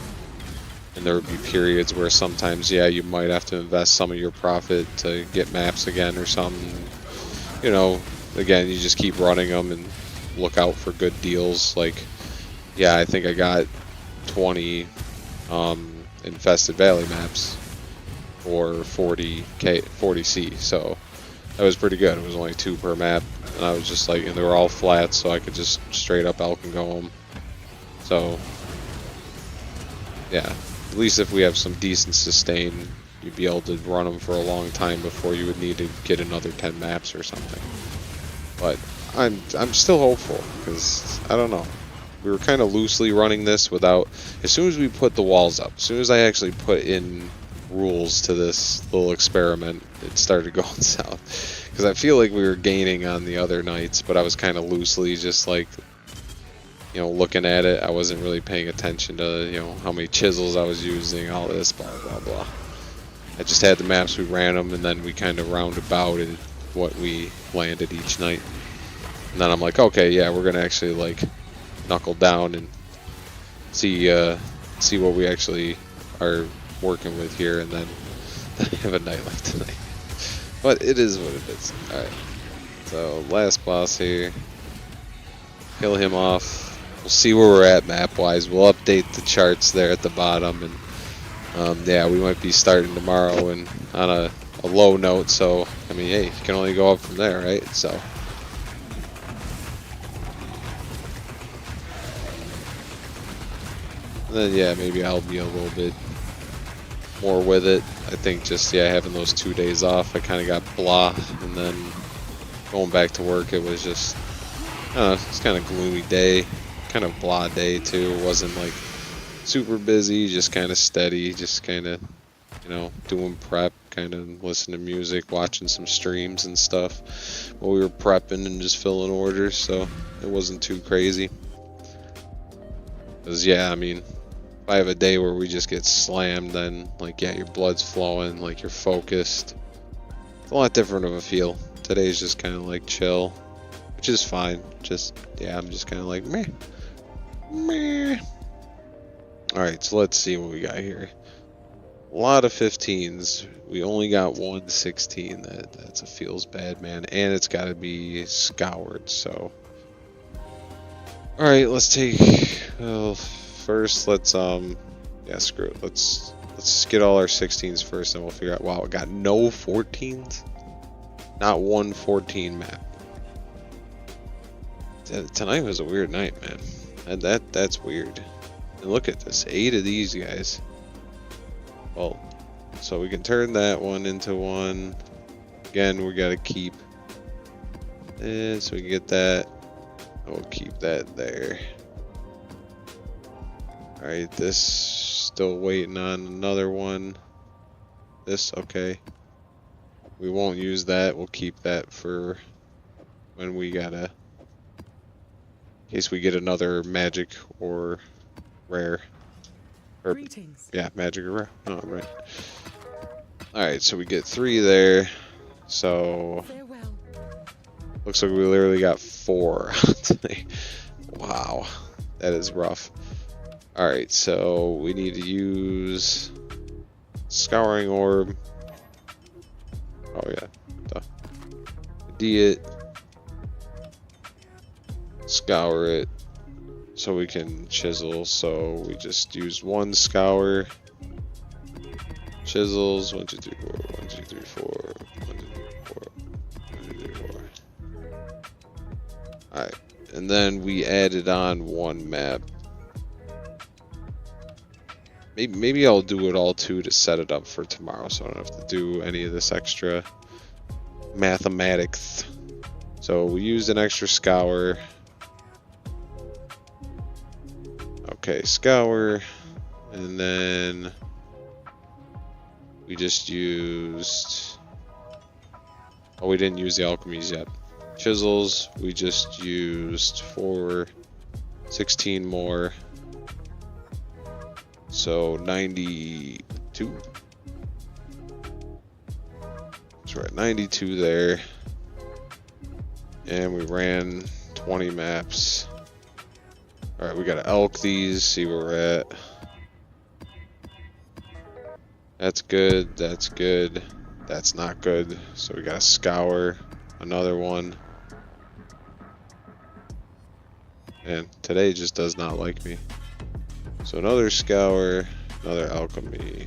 And there would be periods where sometimes, yeah, you might have to invest some of your profit to get maps again or something. You know, again, you just keep running them and look out for good deals. Like, yeah, I think I got 20 infested valley maps for 40C, so that was pretty good. It was only 2 per map, and I was just like, and they were all flat, so I could just straight up Alch and Go them. So yeah, at least if we have some decent sustain, you'd be able to run them for a long time before you would need to get another 10 maps or something. But I'm still hopeful, because I don't know. We were kind of loosely running this without, as soon as we put the walls up, as soon as I actually put in rules to this little experiment, it started going south. Because I feel like we were gaining on the other nights, but I was kind of loosely just like, you know, looking at it. I wasn't really paying attention to, you know, how many chisels I was using, all this, blah, blah, blah. I just had the maps, we ran them, and then we kind of roundabouted what we landed each night. And then I'm like, okay, yeah, we're going to actually, like, knuckle down and see what we actually are working with here, and then I have a night left tonight. But it is what it is. Alright. So last boss here. Kill him off. We'll see where we're at map wise. We'll update the charts there at the bottom, and yeah, we might be starting tomorrow and on a low note, so I mean, hey, you can only go up from there, right? So then yeah, maybe I'll be a little bit more with it. I think just, yeah, having those 2 days off, I kind of got blah, and then going back to work, it was just, I don't know, it's kind of gloomy day, kind of blah day too. It wasn't like super busy, just kind of steady, just kind of, you know, doing prep, kind of listening to music, watching some streams and stuff while we were prepping and just filling orders, so it wasn't too crazy. Because, yeah, I mean, if I have a day where we just get slammed, then, like, yeah, your blood's flowing, like, you're focused. It's a lot different of a feel. Today's just kind of, like, chill, which is fine. Just, yeah, I'm just kind of like, meh. Meh. Alright, so let's see what we got here. A lot of 15s. We only got one 16. That feels bad, man. And it's got to be scoured, so... Alright, let's take... Well, first, let's, yeah, screw it. Let's get all our 16s first, and we'll figure out... Wow, we got no 14s? Not one 14 map. Tonight was a weird night, man. And that's weird. And look at this. 8 of these guys. Well, so we can turn that one into one. Again, we gotta keep this, so we can get that. We'll keep that there. Alright, this, still waiting on another one. This, okay. We won't use that, we'll keep that for when we gotta, in case we get another magic or rare. Or, Greetings. yeah, magic or rare. Oh, right. Alright, so we get 3 there. So Farewell. looks like we literally got 4 today. Wow, that is rough. Alright, so we need to use scouring orb. Oh yeah, D it, scour it, so we can chisel. So we just use 1 scour, chisels, 1, 2, 3, 4, 1, 2, 3, 4, 1, 2, 3, 4, 1, 2, 3, 4. Alright, and then we added on 1 map. maybe I'll do it all too to set it up for tomorrow, so I don't have to do any of this extra mathematics. So we used an extra scour. Okay, scour, and then we just used, oh, we didn't use the alchemies yet. Chisels, we just used 16 more, so 92. So we're at 92 there, and we ran 20 maps. All right, we gotta elk these, see where we're at. That's good, that's good, that's not good. So we gotta scour another one. And today just does not like me. So another scour, another alchemy.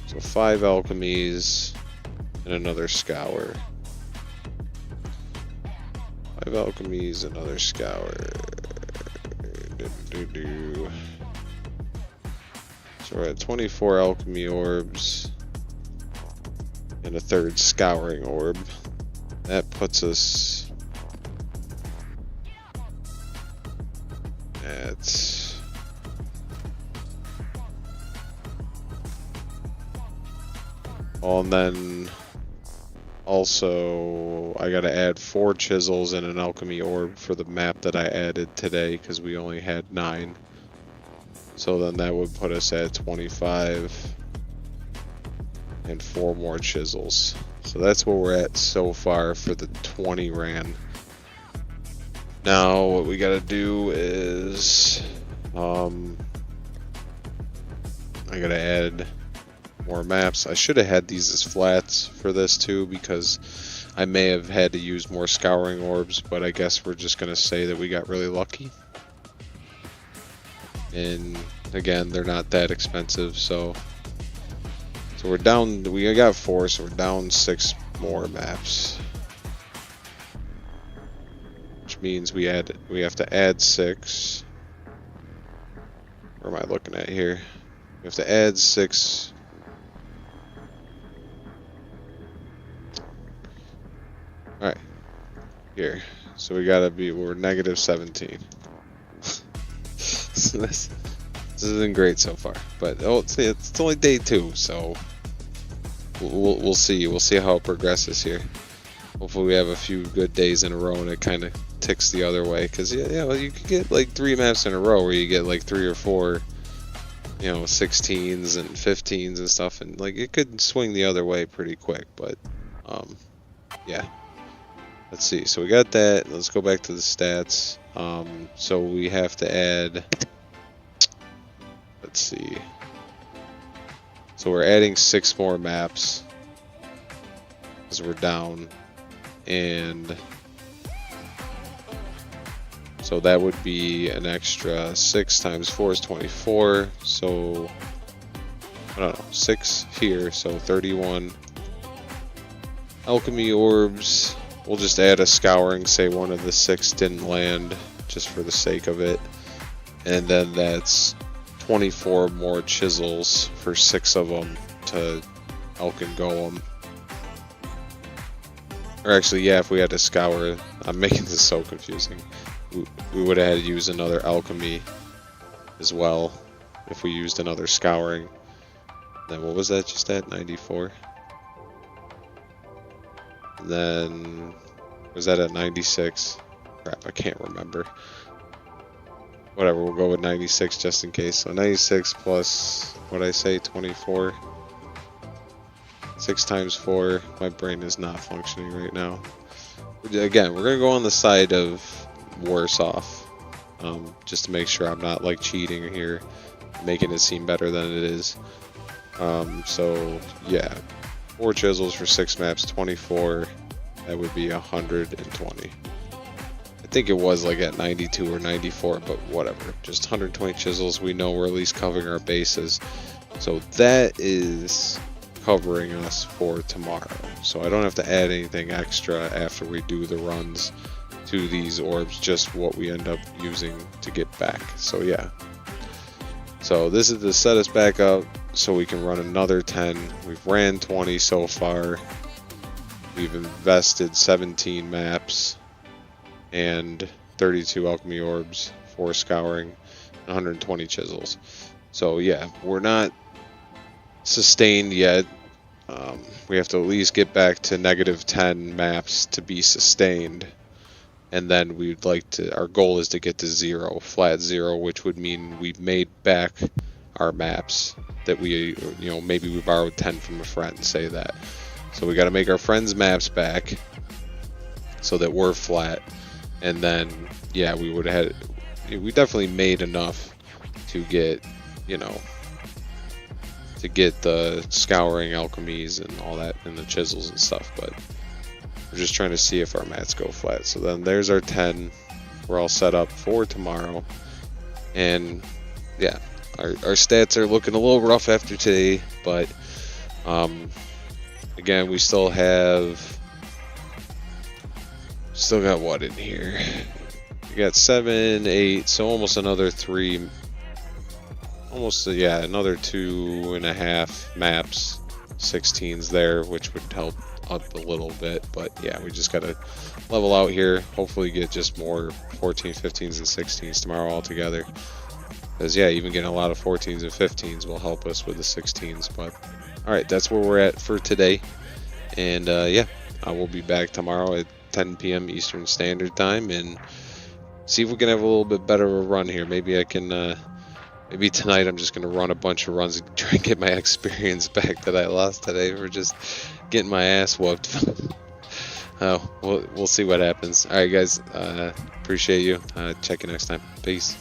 So 5 alchemies and another scour. 5 alchemies, another scour. So we're at 24 alchemy orbs and a 3rd scouring orb. That puts us at and then also I gotta add 4 chisels and an alchemy orb for the map that I added today because we only had 9. So then that would put us at 25 and 4 more chisels. So that's where we're at so far for the 20 ran. Now what we gotta do is I gotta add more maps. I should have had these as flats for this too because I may have had to use more scouring orbs, but I guess we're just gonna say that we got really lucky. And again, they're not that expensive, so we're down, we got 4, so we're down 6 more maps, which means we have to add 6. Where am I looking at here? We have to add 6. All right, here. So we gotta be, we're negative 17. So this isn't great so far, but it's only day 2, so we'll see. We'll see how it progresses here. Hopefully we have a few good days in a row and it kind of ticks the other way. Because well, you could get like 3 maps in a row where you get like 3 or 4, 16s and 15s and stuff, and like it could swing the other way pretty quick. But yeah. Let's see. So we got that. Let's go back to the stats. So we have to add. Let's see. So we're adding 6 more maps because we're down, and so that would be an extra 6 times 4 is 24. So I don't know, 6 here, so 31 alchemy orbs. We'll just add a scouring, say one of the 6 didn't land, just for the sake of it. And then that's 24 more chisels for 6 of them to Alch and Go them. Or actually, yeah, if we had to scour, I'm making this so confusing. We would have had to use another alchemy as well if we used another scouring. Then what was that just at? 94? And then was that at 96? Crap, I can't remember. Whatever, we'll go with 96 just in case. So 96 plus, what'd I say, 24? 6 times 4. My brain is not functioning right now. Again, we're gonna go on the side of worse off, just to make sure I'm not like cheating here, making it seem better than it is. So yeah, 4 chisels for 6 maps, 24. That would be 120. I think it was like at 92 or 94, but whatever. Just 120 chisels. We know we're at least covering our bases. So that is covering us for tomorrow. So I don't have to add anything extra after we do the runs to these orbs, just what we end up using to get back. So yeah. So this is to set us back up so we can run another 10. We've ran 20 so far. We've invested 17 maps and 32 alchemy orbs, 4 scouring, 120 chisels. So yeah, we're not sustained yet. We have to at least get back to -10 maps to be sustained. And then we'd like to, our goal is to get to 0, flat 0, which would mean we've made back our maps that we, you know, maybe we borrowed 10 from a friend, say that. So we got to make our friends' maps back so that we're flat. And then, yeah, we would have had, we definitely made enough to get, you know, to get the scouring alchemies and all that and the chisels and stuff, but we're just trying to see if our mats go flat. So then there's our 10. We're all set up for tomorrow. And yeah, our stats are looking a little rough after today, but again, we still got what in here? We got 7, 8, so almost another 3, almost, yeah, another 2.5 maps, 16s there, which would help up a little bit. But yeah, we just gotta level out here, hopefully get just more 14, 15s, and 16s tomorrow all together. Because yeah, even getting a lot of 14s and 15s will help us with the 16s. But alright, that's where we're at for today. And yeah, I will be back tomorrow at 10 p.m. Eastern Standard Time and see if we can have a little bit better of a run here. Maybe I can, maybe tonight I'm just going to run a bunch of runs and try and get my experience back that I lost today for just getting my ass whooped. We'll see what happens. Alright guys, appreciate you. Check you next time. Peace.